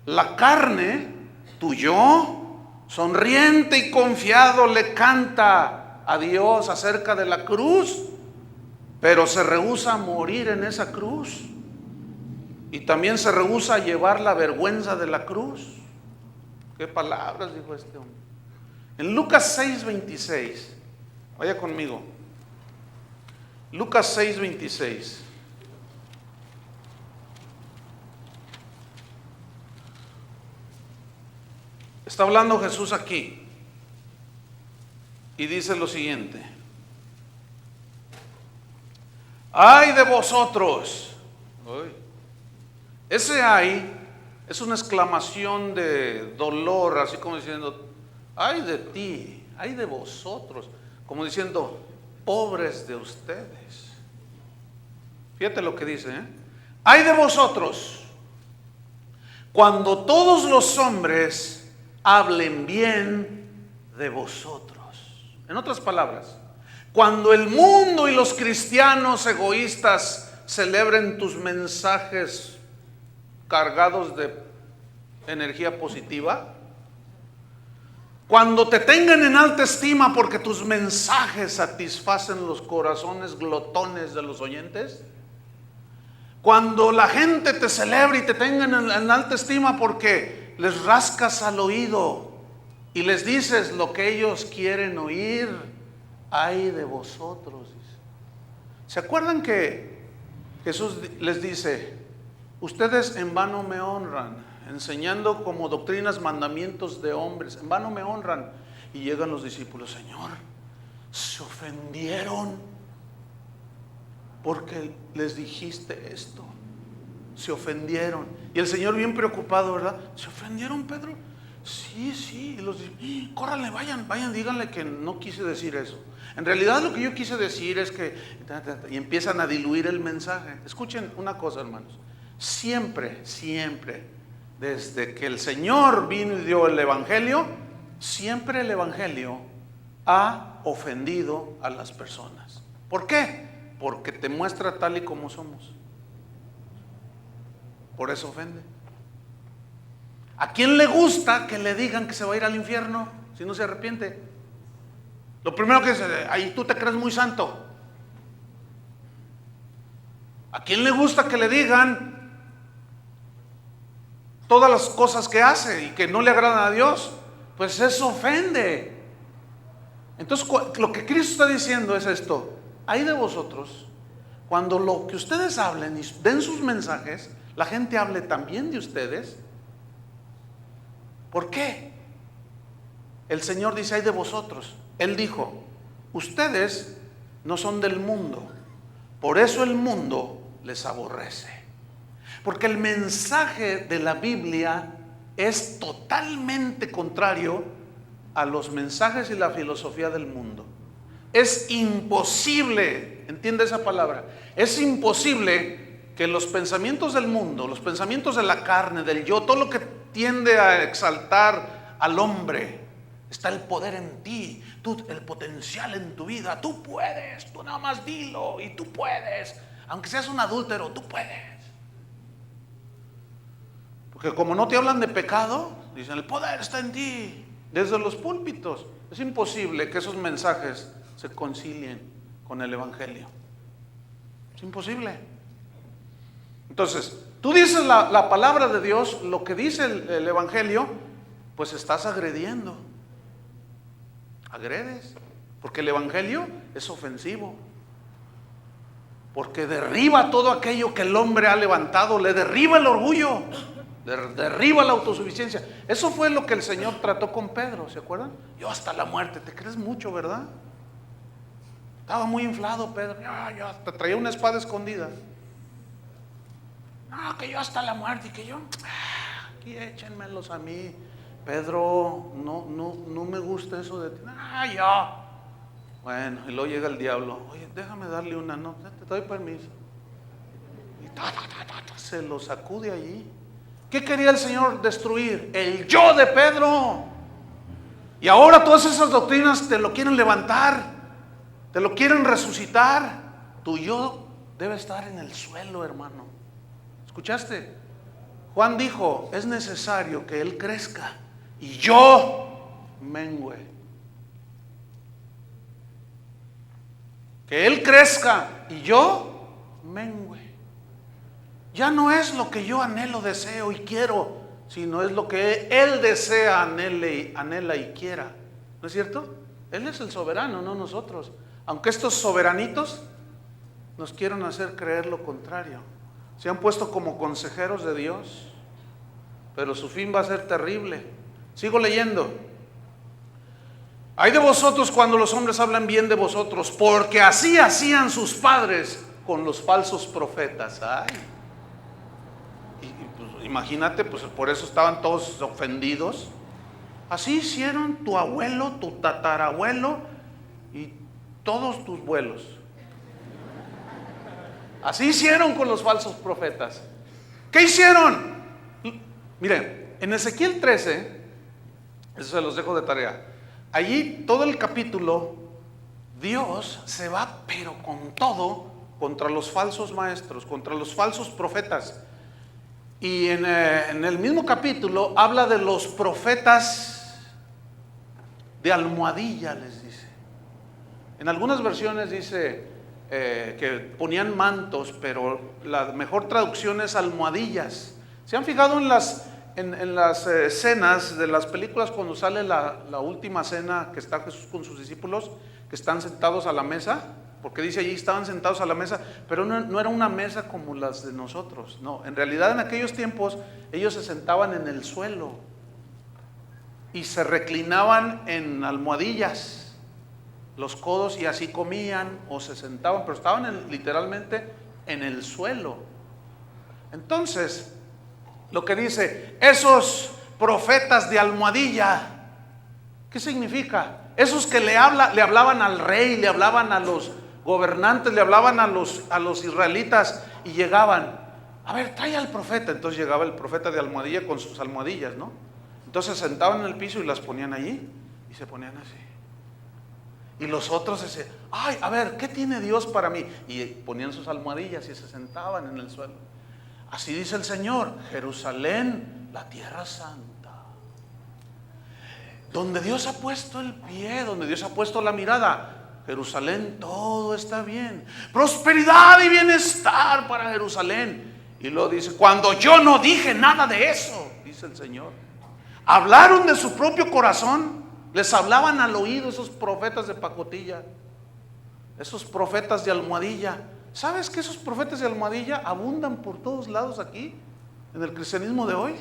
La carne, tu yo, sonriente y confiado, le canta a Dios acerca de la cruz, pero se rehúsa a morir en esa cruz. Y también se rehúsa a llevar la vergüenza de la cruz. ¿Qué palabras dijo este hombre? En Lucas 6:26, vaya conmigo. Lucas 6:26. Está hablando Jesús aquí y dice lo siguiente: ay de vosotros. Ese ay es una exclamación de dolor, así como diciendo, ay de ti, ay de vosotros, como diciendo, pobres de ustedes. Fíjate lo que dice, ay de vosotros, cuando todos los hombres hablen bien de vosotros. En otras palabras, cuando el mundo y los cristianos egoístas celebren tus mensajes cargados de energía positiva, cuando te tengan en alta estima porque tus mensajes satisfacen los corazones glotones de los oyentes, cuando la gente te celebre y te tengan en alta estima porque les rascas al oído y les dices lo que ellos quieren oír, ay de vosotros. ¿Se acuerdan que Jesús les dice, ustedes en vano me honran, enseñando como doctrinas mandamientos de hombres, en vano me honran? Y llegan los discípulos, Señor, se ofendieron porque les dijiste esto. Se ofendieron. Y el Señor bien preocupado, ¿verdad? ¿Se ofendieron, Pedro? Sí. Y los discípulos, córranle, vayan, díganle que no quise decir eso. En realidad lo que yo quise decir es que... Y empiezan a diluir el mensaje. Escuchen una cosa, hermanos. Siempre, desde que el Señor vino y dio el Evangelio, siempre el Evangelio ha ofendido a las personas. ¿Por qué? Porque te muestra tal y como somos. Por eso ofende. ¿A quién le gusta que le digan que se va a ir al infierno si no se arrepiente? Lo primero que dice, ahí tú te crees muy santo. ¿A quién le gusta que le digan todas las cosas que hace y que no le agradan a Dios? Pues eso ofende. Entonces lo que Cristo está diciendo es esto: hay de vosotros cuando lo que ustedes hablen y den sus mensajes, la gente hable también de ustedes. ¿Por qué? El Señor dice, ay de vosotros. Él dijo, ustedes no son del mundo, por eso el mundo les aborrece. Porque el mensaje de la Biblia es totalmente contrario a los mensajes y la filosofía del mundo. Es imposible, entiende esa palabra, es imposible que los pensamientos del mundo, los pensamientos de la carne, del yo, todo lo que tiende a exaltar al hombre, está el poder en ti, el potencial en tu vida, tú puedes, tú nada más dilo y tú puedes, aunque seas un adúltero, tú puedes. Porque como no te hablan de pecado, dicen el poder está en ti, desde los púlpitos. Es imposible que esos mensajes se concilien con el Evangelio. Es imposible. Entonces, tú dices la palabra de Dios, lo que dice el Evangelio, pues estás agrediendo. Agredes. Porque el Evangelio es ofensivo. Porque derriba todo aquello que el hombre ha levantado, le derriba el orgullo, le derriba la autosuficiencia. Eso fue lo que el Señor trató con Pedro, ¿se acuerdan? Yo hasta la muerte, te crees mucho, ¿verdad? Estaba muy inflado Pedro, ya te traía una espada escondida. No, que yo hasta la muerte y que yo, aquí échenmelos a mí. Pedro, no me gusta eso de ti. Yo. Bueno, y luego llega el diablo. Oye, déjame darle una, no, te doy permiso. Y se lo sacude allí. ¿Qué quería el Señor destruir? El yo de Pedro. Y ahora todas esas doctrinas te lo quieren levantar, te lo quieren resucitar. Tu yo debe estar en el suelo, hermano. ¿Escuchaste? Juan dijo, es necesario que Él crezca y yo mengüe. Que Él crezca y yo mengüe. Ya no es lo que yo anhelo, deseo y quiero, sino es lo que Él desea, anhela y quiera. ¿No es cierto? Él es el soberano, no nosotros. Aunque estos soberanitos nos quieran hacer creer lo contrario. Se han puesto como consejeros de Dios, pero su fin va a ser terrible. Sigo leyendo. Ay de vosotros cuando los hombres hablan bien de vosotros, porque así hacían sus padres con los falsos profetas. Ay. Pues, imagínate, pues por eso estaban todos ofendidos. Así hicieron tu abuelo, tu tatarabuelo y todos tus vuelos. Así hicieron con los falsos profetas. ¿Qué hicieron? Miren, en Ezequiel 13, eso se los dejo de tarea. Allí todo el capítulo, Dios se va, pero con todo, contra los falsos maestros, contra los falsos profetas. Y en el mismo capítulo habla de los profetas de almohadilla, les dice. En algunas versiones dice que ponían mantos, pero la mejor traducción es almohadillas. ¿Se han fijado en las escenas de las películas cuando sale la última cena que está Jesús con sus discípulos, que están sentados a la mesa? Porque dice allí, estaban sentados a la mesa, pero no era una mesa como las de nosotros. No, en realidad en aquellos tiempos ellos se sentaban en el suelo y se reclinaban en almohadillas, los codos, y así comían o se sentaban, pero estaban literalmente en el suelo. Entonces, lo que dice, esos profetas de almohadilla, ¿qué significa? Esos que le hablaban al rey, le hablaban a los gobernantes, le hablaban a los israelitas y llegaban, a ver, trae al profeta. Entonces llegaba el profeta de almohadilla con sus almohadillas, ¿no? Entonces se sentaban en el piso y las ponían allí y se ponían así. Y los otros decían, ay, a ver, ¿qué tiene Dios para mí? Y ponían sus almohadillas y se sentaban en el suelo. Así dice el Señor, Jerusalén, la tierra santa, donde Dios ha puesto el pie, donde Dios ha puesto la mirada. Jerusalén, todo está bien, prosperidad y bienestar para Jerusalén. Y luego dice, cuando yo no dije nada de eso, dice el Señor. Hablaron de su propio corazón, les hablaban al oído esos profetas de pacotilla, esos profetas de almohadilla. ¿Sabes que esos profetas de almohadilla abundan por todos lados aquí, en el cristianismo de hoy?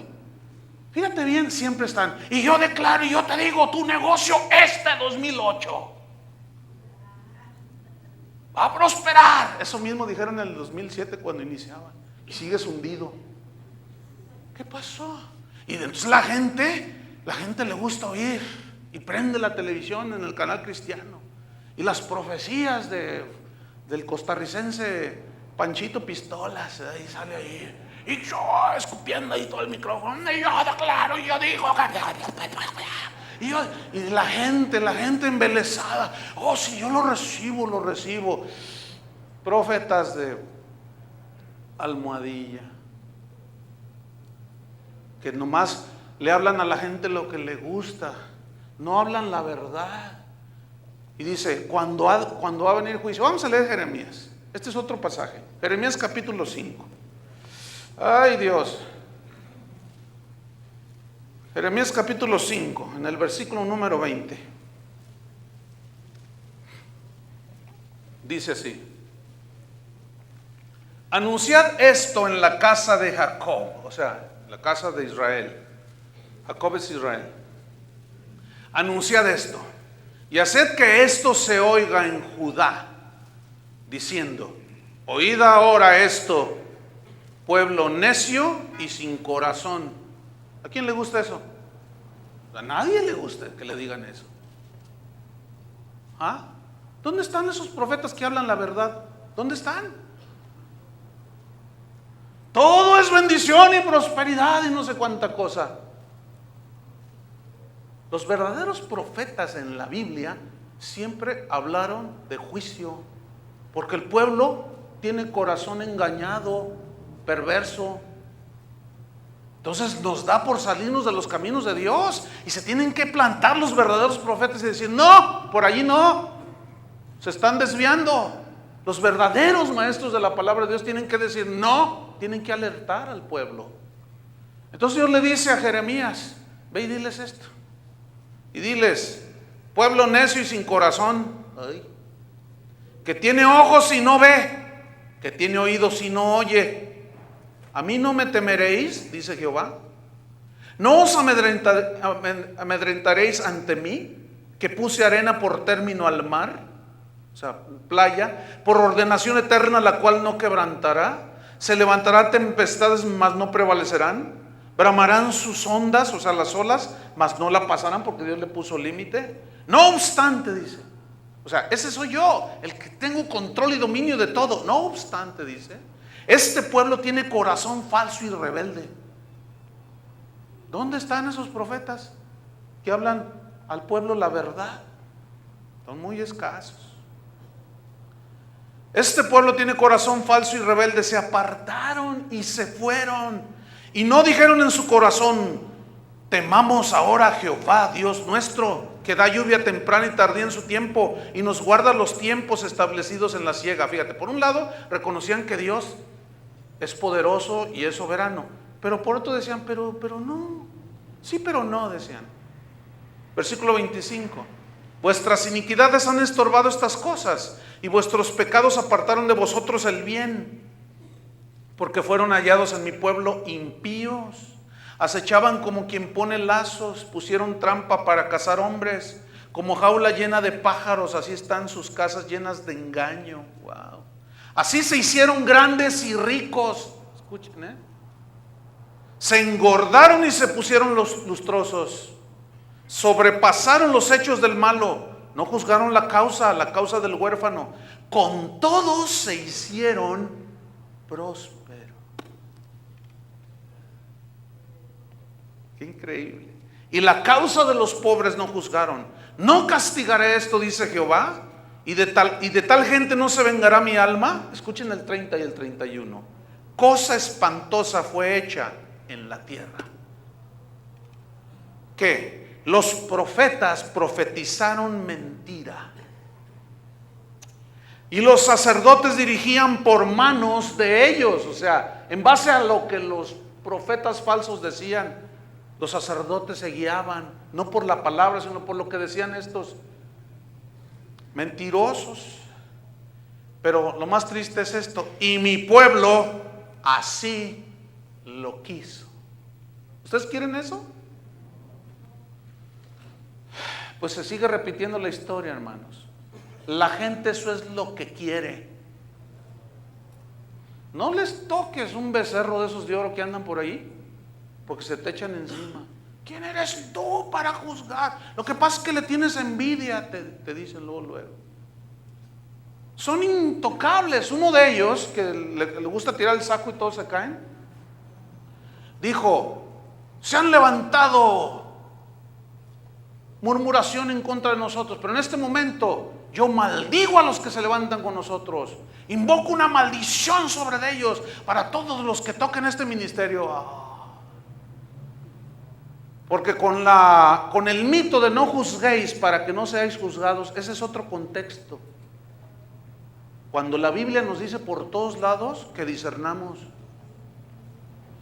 Fíjate bien, siempre están. Y yo declaro y yo te digo, tu negocio 2008 va a prosperar. Eso mismo dijeron en el 2007 cuando iniciaban. Y sigues hundido. ¿Qué pasó? Y entonces la gente le gusta oír y prende la televisión en el canal cristiano. Y las profecías del costarricense Panchito Pistolas, ahí sale ahí, y yo escupiendo ahí todo el micrófono, y yo declaro, y yo digo, y la gente embelesada, oh sí, yo lo recibo. Profetas de almohadilla, que nomás le hablan a la gente lo que le gusta, no hablan la verdad. Y dice, cuando va a venir el juicio, vamos a leer Jeremías. Este es otro pasaje, Jeremías capítulo 5. Ay Dios. Jeremías capítulo 5, en el versículo número 20. Dice así: anunciad esto en la casa de Jacob, o sea, la casa de Israel. Jacob es Israel. Anunciad esto. Y haced que esto se oiga en Judá, diciendo, oíd ahora esto, pueblo necio y sin corazón. ¿A quién le gusta eso? A nadie le gusta que le digan eso. ¿Ah? ¿Dónde están esos profetas que hablan la verdad? ¿Dónde están? Todo es bendición y prosperidad y no sé cuánta cosa. Los verdaderos profetas en la Biblia siempre hablaron de juicio, porque el pueblo tiene corazón engañado, perverso. Entonces nos da por salirnos de los caminos de Dios y se tienen que plantar los verdaderos profetas y decir: no, por allí no, se están desviando. Los verdaderos maestros de la palabra de Dios tienen que decir no, tienen que alertar al pueblo. Entonces Dios le dice a Jeremías: ve y diles esto. Y diles: pueblo necio y sin corazón, que tiene ojos y no ve, que tiene oídos y no oye. ¿A mí no me temeréis?, dice Jehová. ¿No os amedrentaréis ante mí, que puse arena por término al mar? O sea, playa, por ordenación eterna, la cual no quebrantará. Se levantará tempestades, mas no prevalecerán. Bramarán sus ondas, o sea, las olas, mas no la pasarán, porque Dios le puso límite. No obstante, dice, o sea, ese soy yo, el que tengo control y dominio de todo. No obstante, dice, este pueblo tiene corazón falso y rebelde. ¿Dónde están esos profetas que hablan al pueblo la verdad? Son muy escasos. Este pueblo tiene corazón falso y rebelde. Se apartaron y se fueron, y no dijeron en su corazón: temamos ahora a Jehová Dios nuestro, que da lluvia temprana y tardía en su tiempo, y nos guarda los tiempos establecidos en la siega. Fíjate, por un lado reconocían que Dios es poderoso y es soberano, pero por otro decían: pero no, sí, pero no, decían. Versículo 25: vuestras iniquidades han estorbado estas cosas, y vuestros pecados apartaron de vosotros el bien, porque fueron hallados en mi pueblo impíos. Acechaban como quien pone lazos, pusieron trampa para cazar hombres, como jaula llena de pájaros, así están sus casas llenas de engaño. Wow. Así se hicieron grandes y ricos. Escuchen, se engordaron y se pusieron los lustrosos. Sobrepasaron los hechos del malo, no juzgaron la causa del huérfano. Con todos se hicieron prósperos. Qué increíble. Y la causa de los pobres no juzgaron. No castigaré esto, dice Jehová, y de tal gente no se vengará mi alma. Escuchen el 30 y el 31. Cosa espantosa fue hecha en la tierra. ¿Qué? Los profetas profetizaron mentira, y los sacerdotes dirigían por manos de ellos. O sea, en base a lo que los profetas falsos decían, los sacerdotes se guiaban, no por la palabra, sino por lo que decían estos mentirosos. Pero lo más triste es esto: y mi pueblo así lo quiso. ¿Ustedes quieren eso? Pues se sigue repitiendo la historia, hermanos. La gente eso es lo que quiere. No les toques un becerro de esos de oro que andan por ahí, porque se te echan encima. ¿Quién eres tú para juzgar? Lo que pasa es que le tienes envidia, te dicen luego. Son intocables. Uno de ellos, que le gusta tirar el saco y todos se caen, dijo: se han levantado murmuración en contra de nosotros, pero en este momento yo maldigo a los que se levantan con nosotros. Invoco una maldición sobre ellos para todos los que toquen este ministerio. Porque con el mito de no juzguéis para que no seáis juzgados, ese es otro contexto. Cuando la Biblia nos dice por todos lados que discernamos,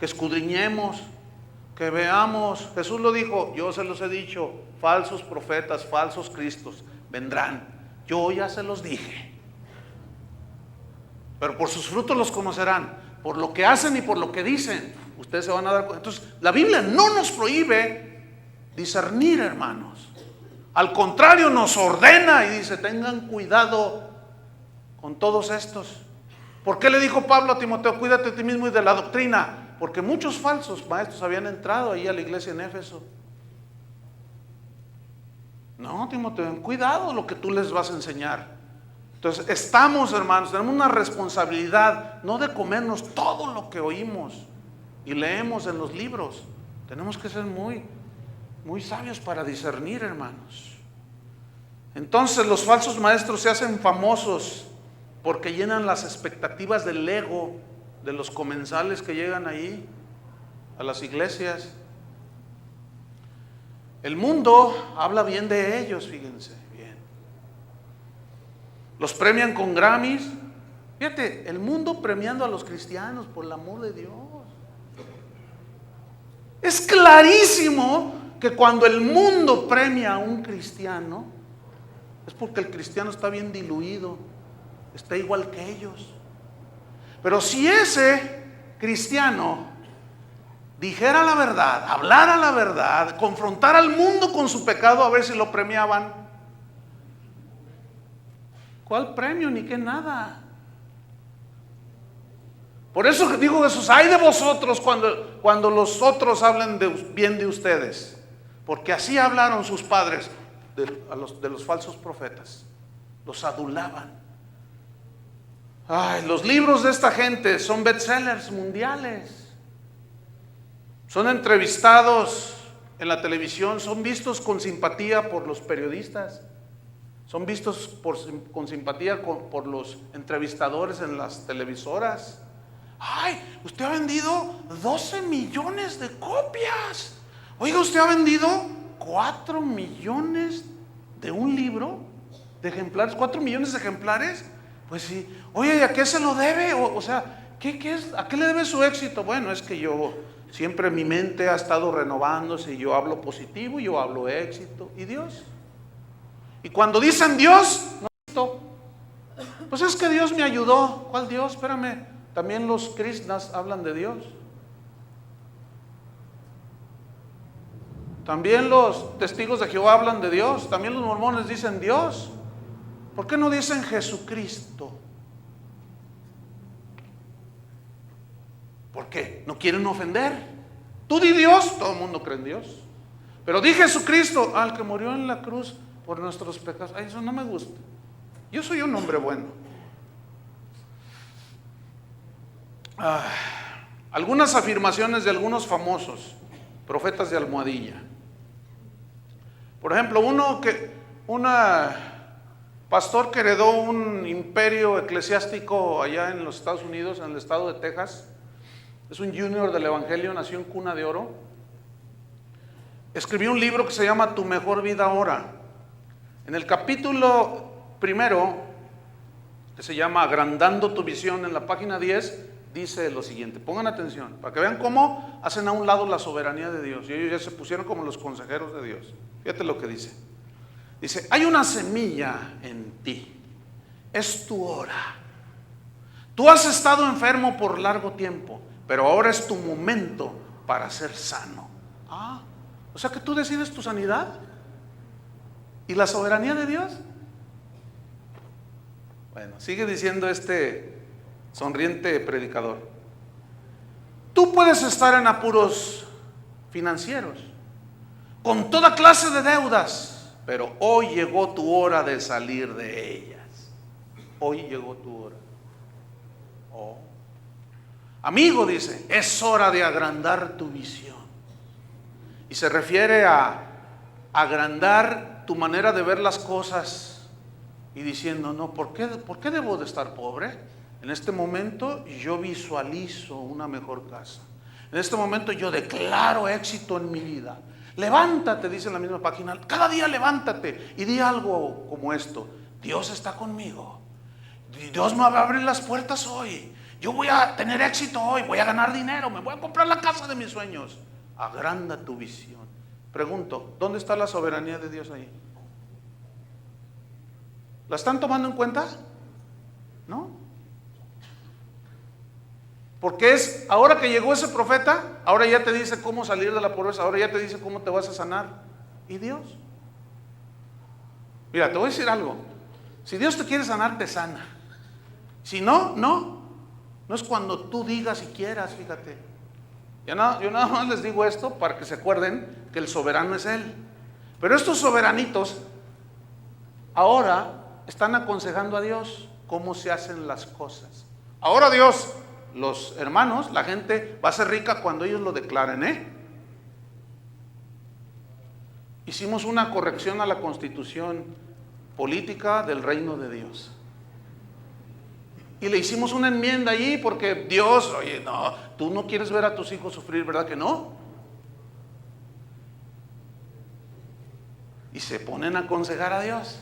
que escudriñemos, que veamos. Jesús lo dijo: yo se los he dicho, falsos profetas, falsos cristos vendrán. Yo ya se los dije. Pero por sus frutos los conocerán. Por lo que hacen y por lo que dicen, ustedes se van a dar cuenta. Entonces, la Biblia no nos prohíbe discernir, hermanos. Al contrario, nos ordena y dice: tengan cuidado con todos estos. ¿Por qué le dijo Pablo a Timoteo, cuídate de ti mismo y de la doctrina? Porque muchos falsos maestros habían entrado ahí a la iglesia en Éfeso. No, Timoteo, ten cuidado lo que tú les vas a enseñar. Entonces, estamos, hermanos, tenemos una responsabilidad, no de comernos todo lo que oímos y leemos en los libros. Tenemos que ser muy sabios para discernir, hermanos. Entonces, los falsos maestros se hacen famosos porque llenan las expectativas del ego de los comensales que llegan ahí a las iglesias. El mundo habla bien de ellos, fíjense bien. Los premian con Grammys. Fíjate, el mundo premiando a los cristianos, por el amor de Dios. Es clarísimo que cuando el mundo premia a un cristiano, es porque el cristiano está bien diluido, está igual que ellos. Pero si ese cristiano dijera la verdad, hablara la verdad, confrontara al mundo con su pecado, a ver si lo premiaban. ¿Cuál premio? Ni que nada. Por eso dijo Jesús, ay de vosotros cuando los otros hablen bien de ustedes, porque así hablaron sus padres de los falsos profetas, los adulaban. Ay, los libros de esta gente son bestsellers mundiales, son entrevistados en la televisión, son vistos con simpatía por los periodistas, son vistos con simpatía por los entrevistadores en las televisoras. Ay, usted ha vendido 12 millones de copias. Oiga, usted ha vendido 4 millones de un libro, de ejemplares, 4 millones de ejemplares. Pues sí. Oye, ¿y a qué se lo debe? O sea, ¿a qué le debe su éxito? Bueno, es que yo siempre mi mente ha estado renovándose y yo hablo positivo, yo hablo éxito. ¿Y Dios? Y cuando dicen Dios, no, pues es que Dios me ayudó. ¿Cuál Dios? Espérame, también los krishnas hablan de Dios. También los testigos de Jehová hablan de Dios. También los mormones dicen Dios. ¿Por qué no dicen Jesucristo? ¿Por qué? ¿No quieren ofender? Tú di Dios, todo el mundo cree en Dios. Pero di Jesucristo, al que murió en la cruz por nuestros pecados. Ay, eso no me gusta. Yo soy un hombre bueno. Algunas afirmaciones de algunos famosos profetas de almohadilla. Por ejemplo, un pastor que heredó un imperio eclesiástico allá en los Estados Unidos, en el estado de Texas, es un junior del evangelio, nació en cuna de oro, escribió un libro que se llama Tu mejor vida ahora. En el capítulo primero, que se llama Agrandando tu visión, en la página 10, dice lo siguiente, pongan atención, para que vean cómo hacen a un lado la soberanía de Dios, y ellos ya se pusieron como los consejeros de Dios. Fíjate lo que dice. Dice, hay una semilla en ti, es tu hora. Tú has estado enfermo por largo tiempo, pero ahora es tu momento para ser sano. O sea que tú decides tu sanidad y la soberanía de Dios. Bueno, sigue diciendo este sonriente predicador. Tú puedes estar en apuros financieros, con toda clase de deudas, pero hoy llegó tu hora de salir de ellas. Hoy llegó tu hora. Amigo, dice, es hora de agrandar tu visión. Y se refiere a agrandar tu manera de ver las cosas y diciendo, no, ¿por qué debo de estar pobre? En este momento yo visualizo una mejor casa. En este momento yo declaro éxito en mi vida. Levántate, dice en la misma página, cada día levántate y di algo como esto: Dios está conmigo, Dios me va a abrir las puertas hoy, yo voy a tener éxito hoy, voy a ganar dinero, me voy a comprar la casa de mis sueños. Agranda tu visión. Pregunto, ¿dónde está la soberanía de Dios ahí? ¿La están tomando en cuenta? ¿No? Porque ahora que llegó ese profeta, ahora ya te dice cómo salir de la pobreza, ahora ya te dice cómo te vas a sanar. ¿Y Dios? Mira, te voy a decir algo. Si Dios te quiere sanar, te sana. Si no, no. No es cuando tú digas y quieras, fíjate. Yo nada más les digo esto para que se acuerden que el soberano es Él. Pero estos soberanitos ahora están aconsejando a Dios cómo se hacen las cosas. Ahora Dios, los hermanos, la gente va a ser rica cuando ellos lo declaren, Hicimos una corrección a la constitución política del reino de Dios. Y le hicimos una enmienda allí porque Dios, oye, no, tú no quieres ver a tus hijos sufrir, ¿verdad que no? Y se ponen a aconsejar a Dios.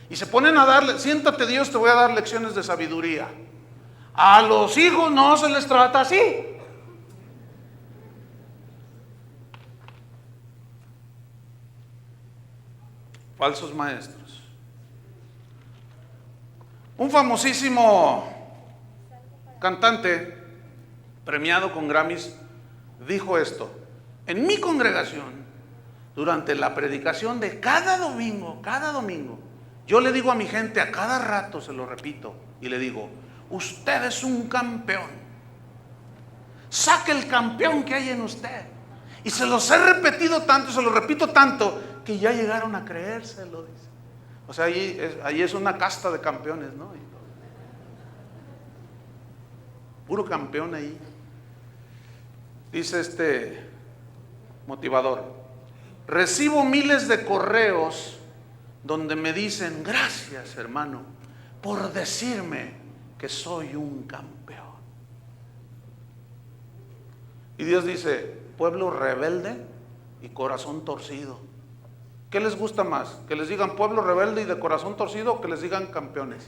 Y se ponen a darle, siéntate Dios, te voy a dar lecciones de sabiduría. A los hijos no se les trata así. Falsos maestros. Un famosísimo cantante premiado con Grammys dijo esto: en mi congregación, durante la predicación de cada domingo, yo le digo a mi gente, a cada rato se lo repito, y le digo: usted es un campeón, saque el campeón que hay en usted. Y se los he repetido tanto, se los repito tanto, que ya llegaron a creérselo, dice. O sea, ahí es una casta de campeones, ¿no? Puro campeón ahí. Dice este motivador: recibo miles de correos donde me dicen, gracias hermano por decirme que soy un campeón. Y Dios dice, pueblo rebelde y corazón torcido. ¿Qué les gusta más? ¿Que les digan pueblo rebelde y de corazón torcido o que les digan campeones?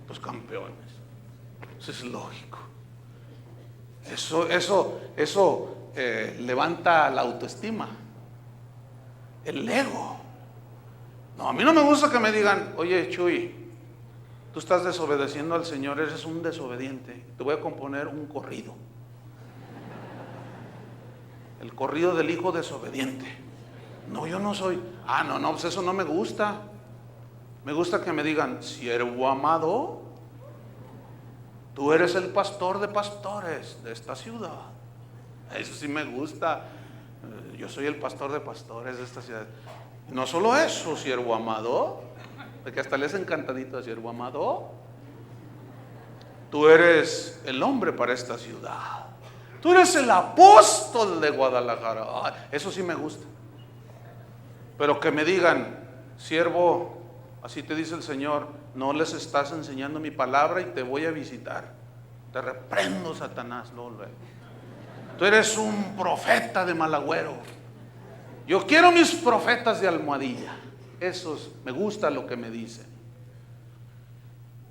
Pues campeones. Eso es lógico. Eso levanta la autoestima, el ego. No, a mí no me gusta que me digan, oye Chuy, tú estás desobedeciendo al Señor, eres un desobediente. Te voy a componer un corrido. El corrido del hijo desobediente. No, yo no soy. No, pues eso no me gusta. Me gusta que me digan, siervo amado, tú eres el pastor de pastores de esta ciudad. Eso sí me gusta. Yo soy el pastor de pastores de esta ciudad. No solo eso, siervo amado, porque hasta le hacen cantadito a siervo amado. Tú eres el hombre para esta ciudad. Tú eres el apóstol de Guadalajara. Eso sí me gusta. Pero que me digan, siervo, así te dice el Señor, no les estás enseñando mi palabra y te voy a visitar. Te reprendo, Satanás, luego. Tú eres un profeta de mal agüero. Yo quiero mis profetas de almohadilla. Esos, me gusta lo que me dicen.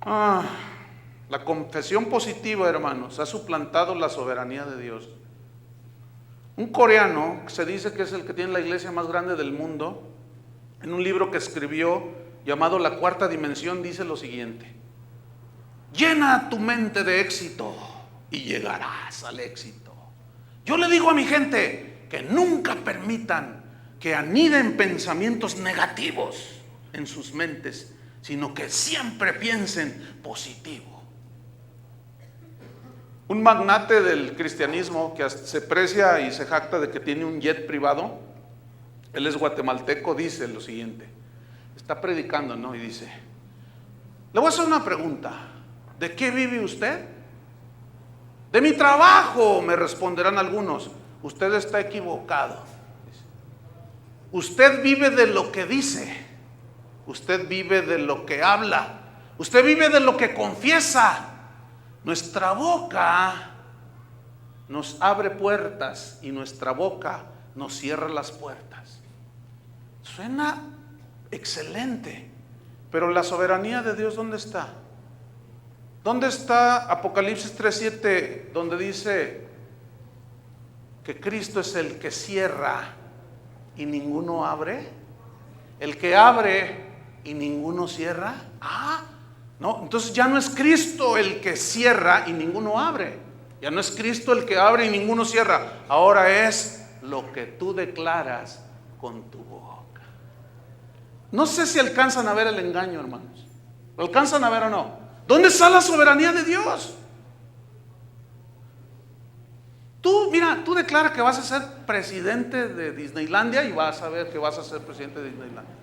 La confesión positiva, hermanos, ha suplantado la soberanía de Dios. Un coreano, que se dice que es el que tiene la iglesia más grande del mundo, en un libro que escribió llamado La Cuarta Dimensión, dice lo siguiente: llena tu mente de éxito y llegarás al éxito. Yo le digo a mi gente que nunca permitan que aniden pensamientos negativos en sus mentes, sino que siempre piensen positivo. Un magnate del cristianismo que se precia y se jacta de que tiene un jet privado, él es guatemalteco, dice lo siguiente, está predicando, ¿no? Y dice, le voy a hacer una pregunta, ¿de qué vive usted? De mi trabajo, me responderán algunos. Usted está equivocado. Usted vive de lo que dice, usted vive de lo que habla, usted vive de lo que confiesa. Nuestra boca nos abre puertas y nuestra boca nos cierra las puertas. Suena excelente, pero la soberanía de Dios, ¿dónde está? ¿Dónde está Apocalipsis 3:7, donde dice que Cristo es el que cierra y ninguno abre? El que abre y ninguno cierra. No, entonces ya no es Cristo el que cierra y ninguno abre. Ya no es Cristo el que abre y ninguno cierra. Ahora es lo que tú declaras con tu boca. No sé si alcanzan a ver el engaño, hermanos. ¿Lo alcanzan a ver o no? ¿Dónde está la soberanía de Dios? Tú, mira, tú declara que vas a ser presidente de Disneylandia y vas a ver que vas a ser presidente de Disneylandia.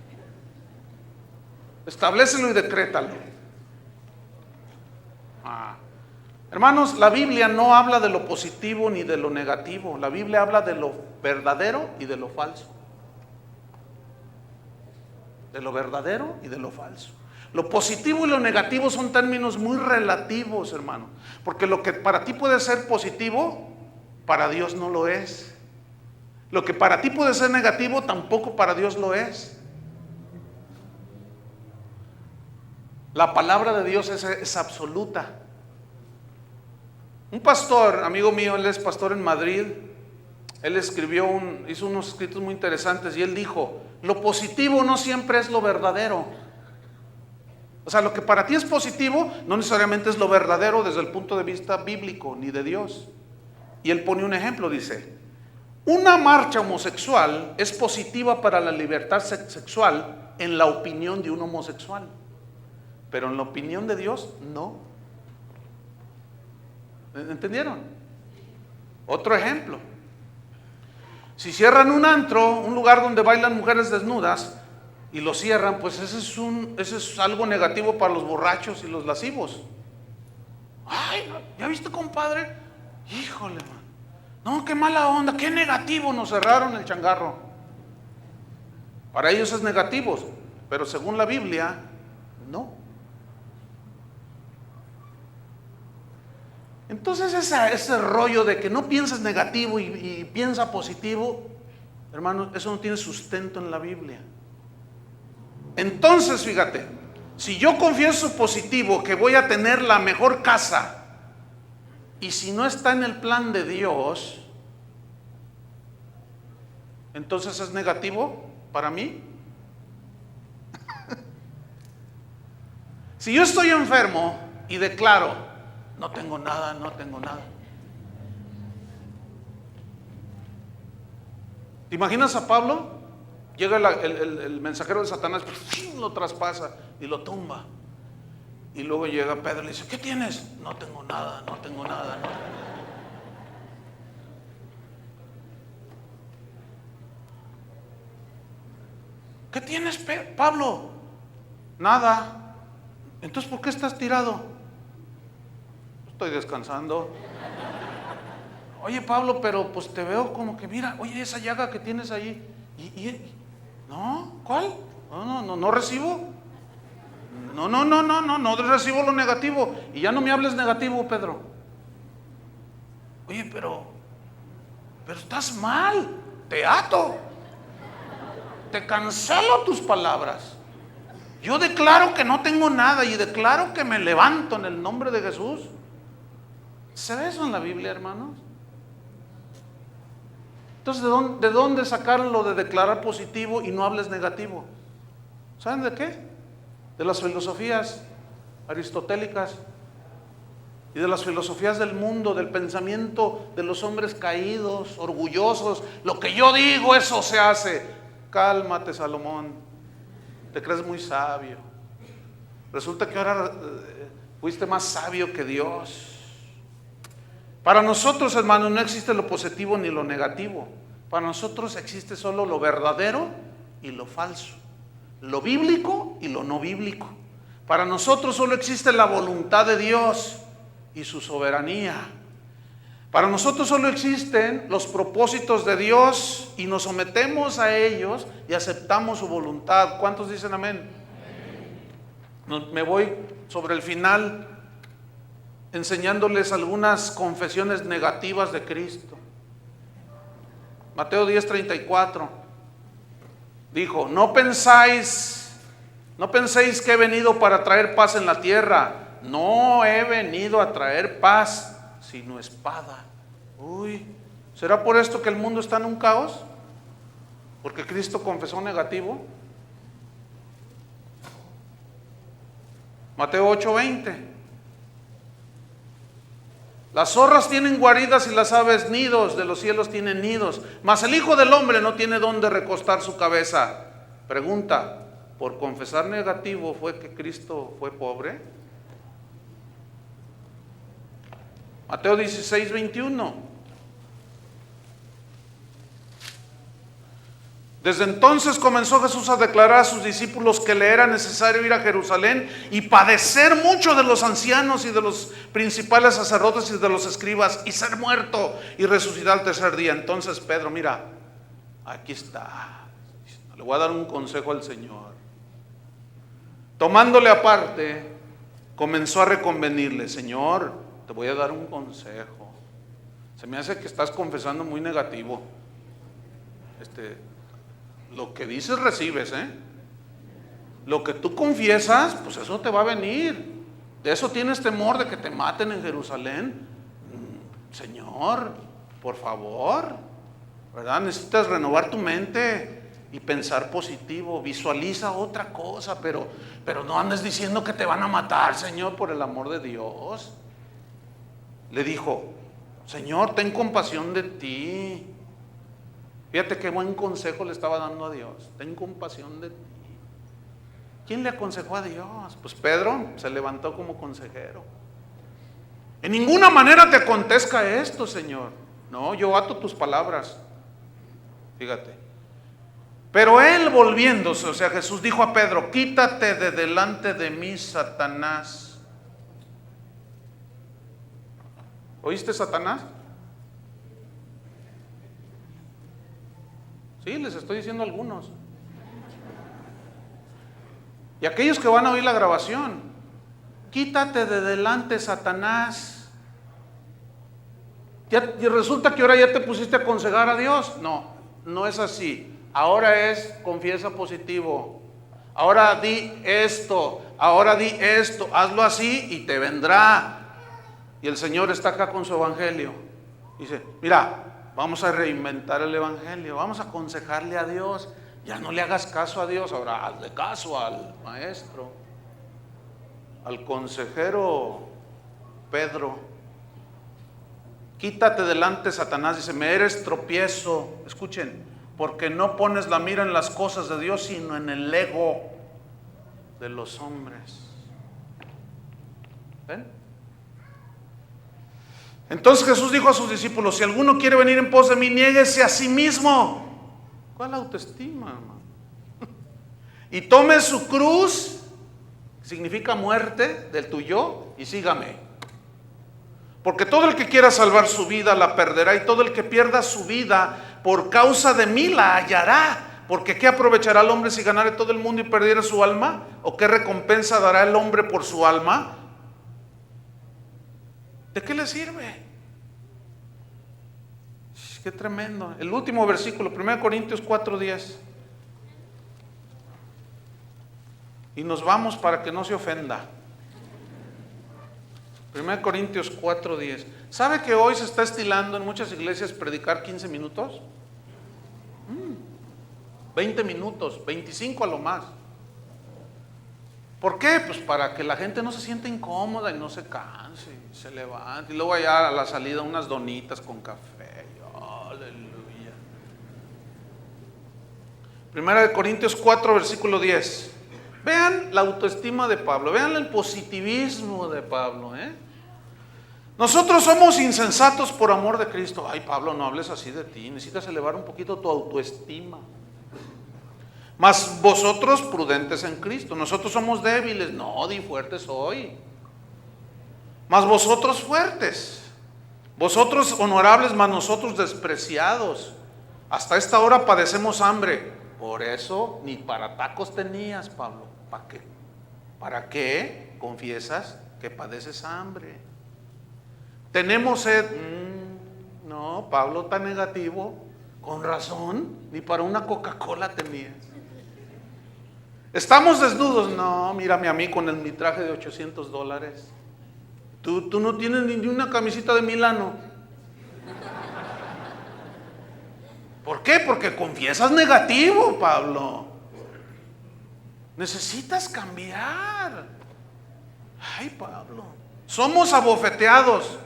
Establécelo y decrétalo. Hermanos, la Biblia no habla de lo positivo ni de lo negativo. La Biblia habla de lo verdadero y de lo falso. De lo verdadero y de lo falso. Lo positivo y lo negativo son términos muy relativos, hermano. Porque lo que para ti puede ser positivo, para Dios no lo es. Lo que para ti puede ser negativo, tampoco para Dios lo es. La palabra de Dios es absoluta. Un pastor, amigo mío, él es pastor en Madrid. Él hizo unos escritos muy interesantes y él dijo: lo positivo no siempre es lo verdadero. O sea, lo que para ti es positivo no necesariamente es lo verdadero desde el punto de vista bíblico ni de Dios. Y él pone un ejemplo, dice: una marcha homosexual es positiva para la libertad sexual en la opinión de un homosexual, pero en la opinión de Dios no. ¿Entendieron? Otro ejemplo: si cierran un antro, un lugar donde bailan mujeres desnudas, y lo cierran, pues ese es algo negativo para los borrachos y los lascivos. Ay, ¿ya viste, compadre? Híjole, man. No, qué mala onda, qué negativo, nos cerraron el changarro. Para ellos es negativo, pero según la Biblia, no. Entonces ese rollo de que no pienses negativo y piensa positivo, hermano, eso no tiene sustento en la Biblia. Entonces, fíjate, si yo confieso positivo que voy a tener la mejor casa, y si no está en el plan de Dios, entonces es negativo para mí. Si yo estoy enfermo y declaro: no tengo nada, no tengo nada. ¿Te imaginas a Pablo? Llega el mensajero de Satanás, lo traspasa y lo tumba. Y luego llega Pedro y le dice: ¿qué tienes? No tengo nada, no tengo nada, no. ¿Qué tienes, Pablo? Nada. Entonces, ¿por qué estás tirado? Estoy descansando. Oye, Pablo, pero pues te veo como que, mira, oye, esa llaga que tienes ahí. ¿No? ¿Cuál? No recibo. No recibo lo negativo. Y ya no me hables negativo, Pedro. Oye, pero estás mal. Te ato. Te cancelo tus palabras. Yo declaro que no tengo nada y declaro que me levanto en el nombre de Jesús. ¿Se ve eso en la Biblia, hermanos? Entonces, ¿de dónde sacar lo de declarar positivo y no hables negativo? ¿Saben de qué? De las filosofías aristotélicas y de las filosofías del mundo, del pensamiento de los hombres caídos, orgullosos. Lo que yo digo, eso se hace. Cálmate, Salomón. Te crees muy sabio. Resulta que ahora fuiste más sabio que Dios. Para nosotros, hermanos, no existe lo positivo ni lo negativo. Para nosotros existe solo lo verdadero y lo falso, lo bíblico y lo no bíblico. Para nosotros solo existe la voluntad de Dios y su soberanía. Para nosotros solo existen los propósitos de Dios y nos sometemos a ellos y aceptamos su voluntad. ¿Cuántos dicen amén? Me voy sobre el final enseñándoles algunas confesiones negativas de Cristo. Mateo 10:34 dijo: no penséis que he venido para traer paz en la tierra. No he venido a traer paz, sino espada. Uy, ¿será por esto que el mundo está en un caos? ¿Porque Cristo confesó negativo? Mateo 8:20: las zorras tienen guaridas y las aves nidos, de los cielos tienen nidos, mas el Hijo del Hombre no tiene dónde recostar su cabeza. Pregunta: ¿por confesar negativo fue que Cristo fue pobre? Mateo 16:21: Desde entonces comenzó Jesús a declarar a sus discípulos que le era necesario ir a Jerusalén y padecer mucho de los ancianos y de los principales sacerdotes y de los escribas, y ser muerto y resucitar al tercer día. Entonces Pedro, mira, aquí está, le voy a dar un consejo al Señor. Tomándole aparte, comenzó a reconvenirle: Señor, te voy a dar un consejo. Se me hace que estás confesando muy negativo. Lo que dices recibes, Lo que tú confiesas, pues eso te va a venir. ¿De eso tienes temor, de que te maten en Jerusalén? Señor, por favor, ¿verdad? Necesitas renovar tu mente y pensar positivo. Visualiza otra cosa, pero no andes diciendo que te van a matar, Señor, por el amor de Dios. Le dijo: Señor, ten compasión de ti. Fíjate qué buen consejo le estaba dando a Dios. Ten compasión de ti. ¿Quién le aconsejó a Dios? Pues Pedro se levantó como consejero. En ninguna manera te acontezca esto, Señor. No, yo ato tus palabras. Fíjate. Pero él, volviéndose, o sea, Jesús dijo a Pedro: quítate de delante de mí, Satanás. ¿Oíste, Satanás? Sí, les estoy diciendo algunos. Y aquellos que van a oír la grabación: quítate de delante, Satanás. Y resulta que ahora ya te pusiste a aconsejar a Dios. No, no es así. Ahora es confiesa positivo. Ahora di esto, hazlo así y te vendrá. Y el Señor está acá con su evangelio. Dice: mira, vamos a reinventar el evangelio, vamos a aconsejarle a Dios. Ya no le hagas caso a Dios, ahora hazle caso al maestro, al consejero Pedro. Quítate delante, Satanás. Dice: me eres tropiezo. Escuchen: porque no pones la mira en las cosas de Dios, sino en el ego de los hombres. ¿Ven? Entonces Jesús dijo a sus discípulos: si alguno quiere venir en pos de mí, niéguese a sí mismo. ¿Cuál autoestima, hermano? Y tome su cruz, significa muerte del tuyo, y sígame. Porque todo el que quiera salvar su vida la perderá, y todo el que pierda su vida por causa de mí la hallará. Porque ¿qué aprovechará el hombre si ganare todo el mundo y perdiera su alma? ¿O qué recompensa dará el hombre por su alma? ¿De qué le sirve? Qué tremendo. El último versículo, 1 Corintios 4:10. Y nos vamos para que no se ofenda. 1 Corintios 4:10. ¿Sabe que hoy se está estilando en muchas iglesias predicar 15 minutos? 20 minutos, 25 a lo más. ¿Por qué? Pues para que la gente no se sienta incómoda y no se canse, y se levante. Y luego allá a la salida unas donitas con café. Aleluya. 1 Corintios 4, versículo 10. Vean la autoestima de Pablo, vean el positivismo de Pablo, Nosotros somos insensatos por amor de Cristo. Ay, Pablo, no hables así de ti, necesitas elevar un poquito tu autoestima. Mas vosotros prudentes en Cristo. Nosotros somos débiles. No, di fuerte soy. Mas vosotros fuertes. Vosotros honorables, mas nosotros despreciados. Hasta esta hora padecemos hambre. Por eso ni para tacos tenías, Pablo. ¿Para qué? ¿Para qué confiesas que padeces hambre? Tenemos sed. No, Pablo tan negativo. Con razón, ni para una Coca-Cola tenías. ¿Estamos desnudos? No, mírame a mí con mi traje de $800. Tú no tienes ni una camisita de Milano. ¿Por qué? Porque confiesas negativo, Pablo. Necesitas cambiar. Ay, Pablo, somos abofeteados.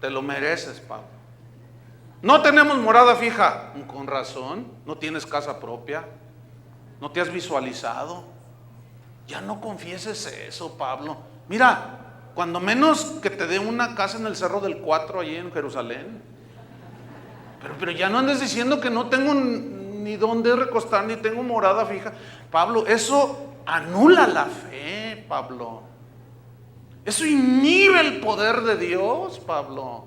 Te lo mereces, Pablo. No tenemos morada fija. Con razón, no tienes casa propia. No te has visualizado. Ya no confieses eso, Pablo. Mira, cuando menos que te dé una casa en el Cerro del 4 allí en Jerusalén. Pero ya no andes diciendo que no tengo ni dónde recostar, ni tengo morada fija. Pablo, eso anula la fe, Pablo. Eso inhibe el poder de Dios, Pablo.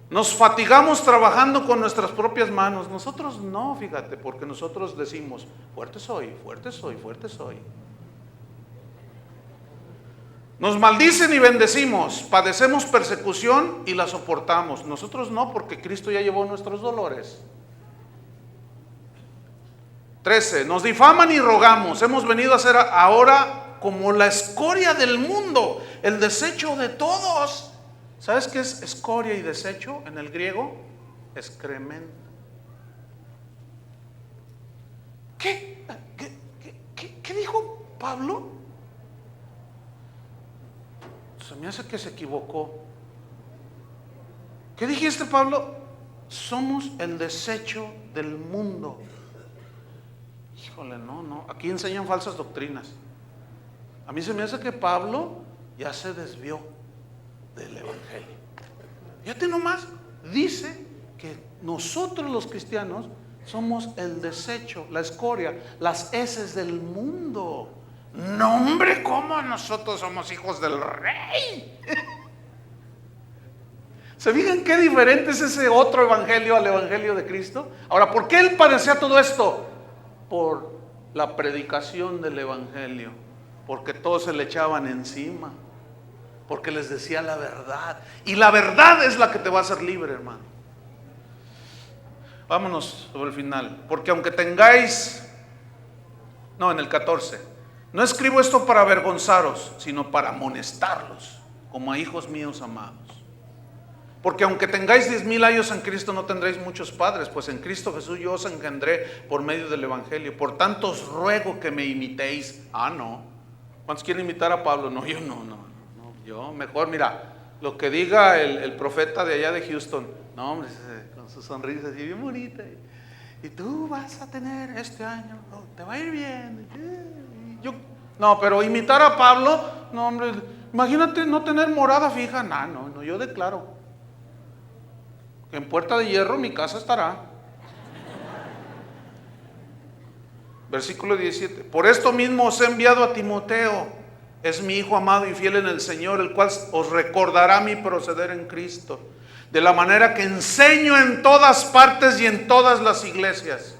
Nos fatigamos trabajando con nuestras propias manos. Nosotros no, fíjate, porque nosotros decimos, fuerte soy, fuerte soy, fuerte soy. Nos maldicen y bendecimos, padecemos persecución y la soportamos. Nosotros no, porque Cristo ya llevó nuestros dolores. 13. Nos difaman y rogamos. Hemos venido a ser ahora como la escoria del mundo, el desecho de todos. ¿Sabes qué es escoria y desecho en el griego? Excremento. ¿Qué dijo Pablo? Se me hace que se equivocó. ¿Qué dijiste, Pablo? Somos el desecho del mundo. Híjole, no. Aquí enseñan falsas doctrinas. A mí se me hace que Pablo ya se desvió del evangelio. Fíjate nomás, dice que nosotros los cristianos somos el desecho, la escoria, las heces del mundo. No, hombre, ¿cómo nosotros somos hijos del rey? ¿Se fijan qué diferente es ese otro evangelio al evangelio de Cristo? Ahora, ¿por qué él padecía todo esto? Por la predicación del evangelio, porque todos se le echaban encima, porque les decía la verdad, y la verdad es la que te va a hacer libre, hermano. Vámonos sobre el final, porque aunque tengáis, en el 14, no escribo esto para avergonzaros, sino para amonestarlos, como a hijos míos amados. Porque aunque tengáis 10,000 años en Cristo, no tendréis muchos padres, pues en Cristo Jesús yo os engendré por medio del evangelio. Por tanto os ruego que me imitéis. No. ¿Cuántos quieren imitar a Pablo? No, yo no. Yo mejor, mira, lo que diga el profeta de allá de Houston. No, hombre, con su sonrisa así bien bonita. Y tú vas a tener este año, te va a ir bien. No, pero imitar a Pablo, no, hombre, imagínate no tener morada fija. No, yo declaro que en Puerta de Hierro mi casa estará. Versículo 17. Por esto mismo os he enviado a Timoteo, es mi hijo amado y fiel en el Señor, el cual os recordará mi proceder en Cristo, de la manera que enseño en todas partes y en todas las iglesias.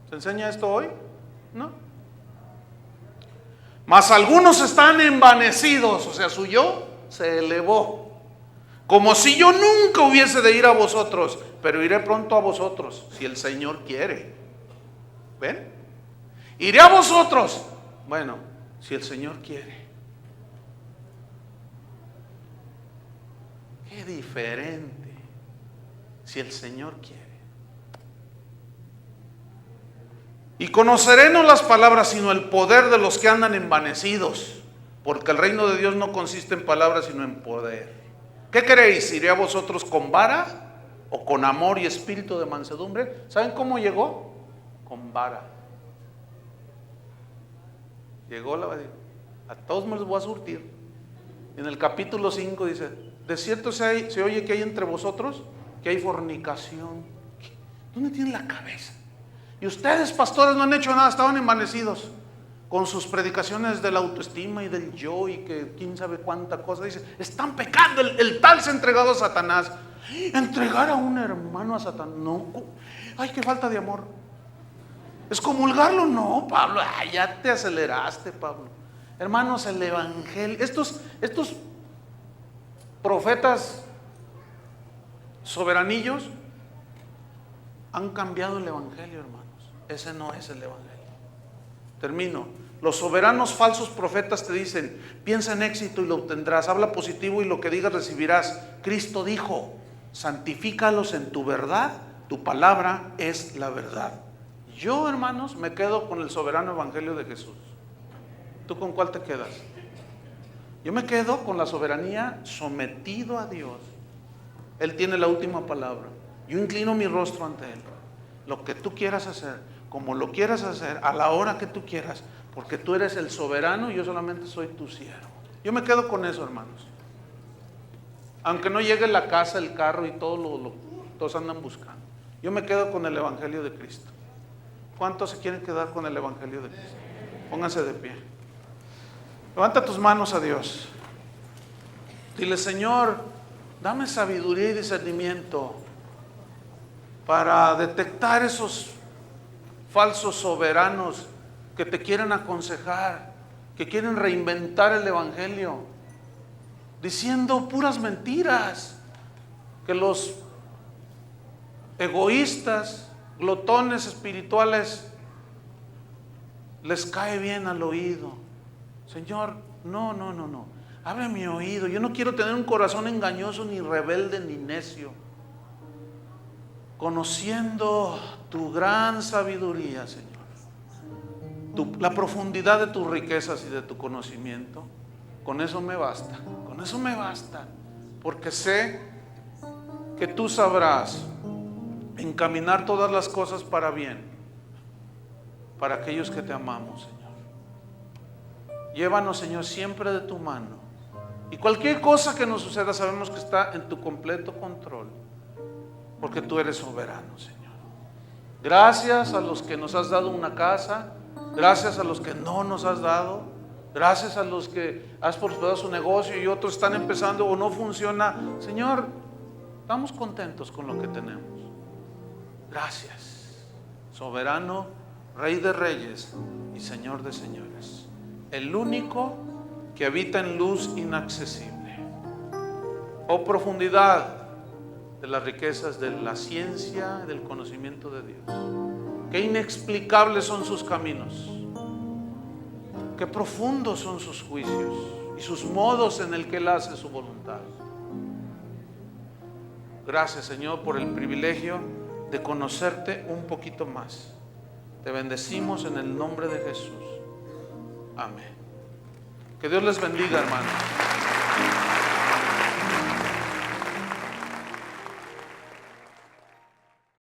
¿Se enseña esto hoy? No. Mas algunos están envanecidos, o sea, su yo se elevó, como si yo nunca hubiese de ir a vosotros, pero iré pronto a vosotros, si el Señor quiere. ¿Ven? Iré a vosotros, bueno, si el Señor quiere. Qué diferente, si el Señor quiere. Y conoceré no las palabras, sino el poder de los que andan envanecidos, porque el reino de Dios no consiste en palabras, sino en poder. ¿Qué queréis? ¿Iré a vosotros con vara o con amor y espíritu de mansedumbre? ¿Saben cómo llegó? Con vara. Llegó a todos me los voy a surtir. En el capítulo 5 dice, de cierto se oye que hay entre vosotros, que hay fornicación. ¿Dónde tienen la cabeza? Y ustedes, pastores, no han hecho nada, estaban envanecidos con sus predicaciones de la autoestima y del yo y que quién sabe cuánta cosa. Dice, están pecando, el tal se ha entregado a Satanás. Entregar a un hermano a Satanás, no, ay, qué falta de amor. ¿Excomulgarlo? No, Pablo, ya te aceleraste, Pablo. Hermanos, el evangelio, estos profetas soberanillos han cambiado el evangelio, hermanos. Ese no es el evangelio. Termino. Los soberanos falsos profetas te dicen, piensa en éxito y lo obtendrás, habla positivo y lo que digas recibirás. Cristo dijo, santifícalos en tu verdad, tu palabra es la verdad. Yo, hermanos, me quedo con el soberano evangelio de Jesús. ¿Tú con cuál te quedas? Yo me quedo con la soberanía, sometido a Dios. Él tiene la última palabra. Yo inclino mi rostro ante Él. Lo que tú quieras hacer, como lo quieras hacer, a la hora que tú quieras, porque tú eres el soberano y yo solamente soy tu siervo. Yo me quedo con eso, hermanos. Aunque no llegue la casa, el carro y todo todos andan buscando. Yo me quedo con el Evangelio de Cristo. ¿Cuántos se quieren quedar con el Evangelio de Cristo? Pónganse de pie. Levanta tus manos a Dios. Dile: Señor, dame sabiduría y discernimiento para detectar esos falsos soberanos que te quieren aconsejar, que quieren reinventar el Evangelio, diciendo puras mentiras, que los egoístas, glotones espirituales, les cae bien al oído. Señor, no. Abre mi oído. Yo no quiero tener un corazón engañoso, ni rebelde, ni necio. Conociendo tu gran sabiduría, Señor, la profundidad de tus riquezas y de tu conocimiento, con eso me basta. Con eso me basta. Porque sé que tú sabrás encaminar todas las cosas para bien, para aquellos que te amamos, Señor. Llévanos, Señor, siempre de tu mano. Y cualquier cosa que nos suceda, sabemos que está en tu completo control, porque tú eres soberano, Señor. Gracias a los que nos has dado una casa, gracias a los que no nos has dado, gracias a los que has prosperado su negocio y otros están empezando o no funciona. Señor, estamos contentos con lo que tenemos. Gracias, soberano, Rey de reyes y Señor de señores, el único que habita en luz inaccesible. Oh profundidad de las riquezas de la ciencia, del conocimiento de Dios. Qué inexplicables son sus caminos, qué profundos son sus juicios y sus modos en el que Él hace su voluntad. Gracias, Señor, por el privilegio de conocerte un poquito más. Te bendecimos en el nombre de Jesús. Amén. Que Dios les bendiga, hermanos.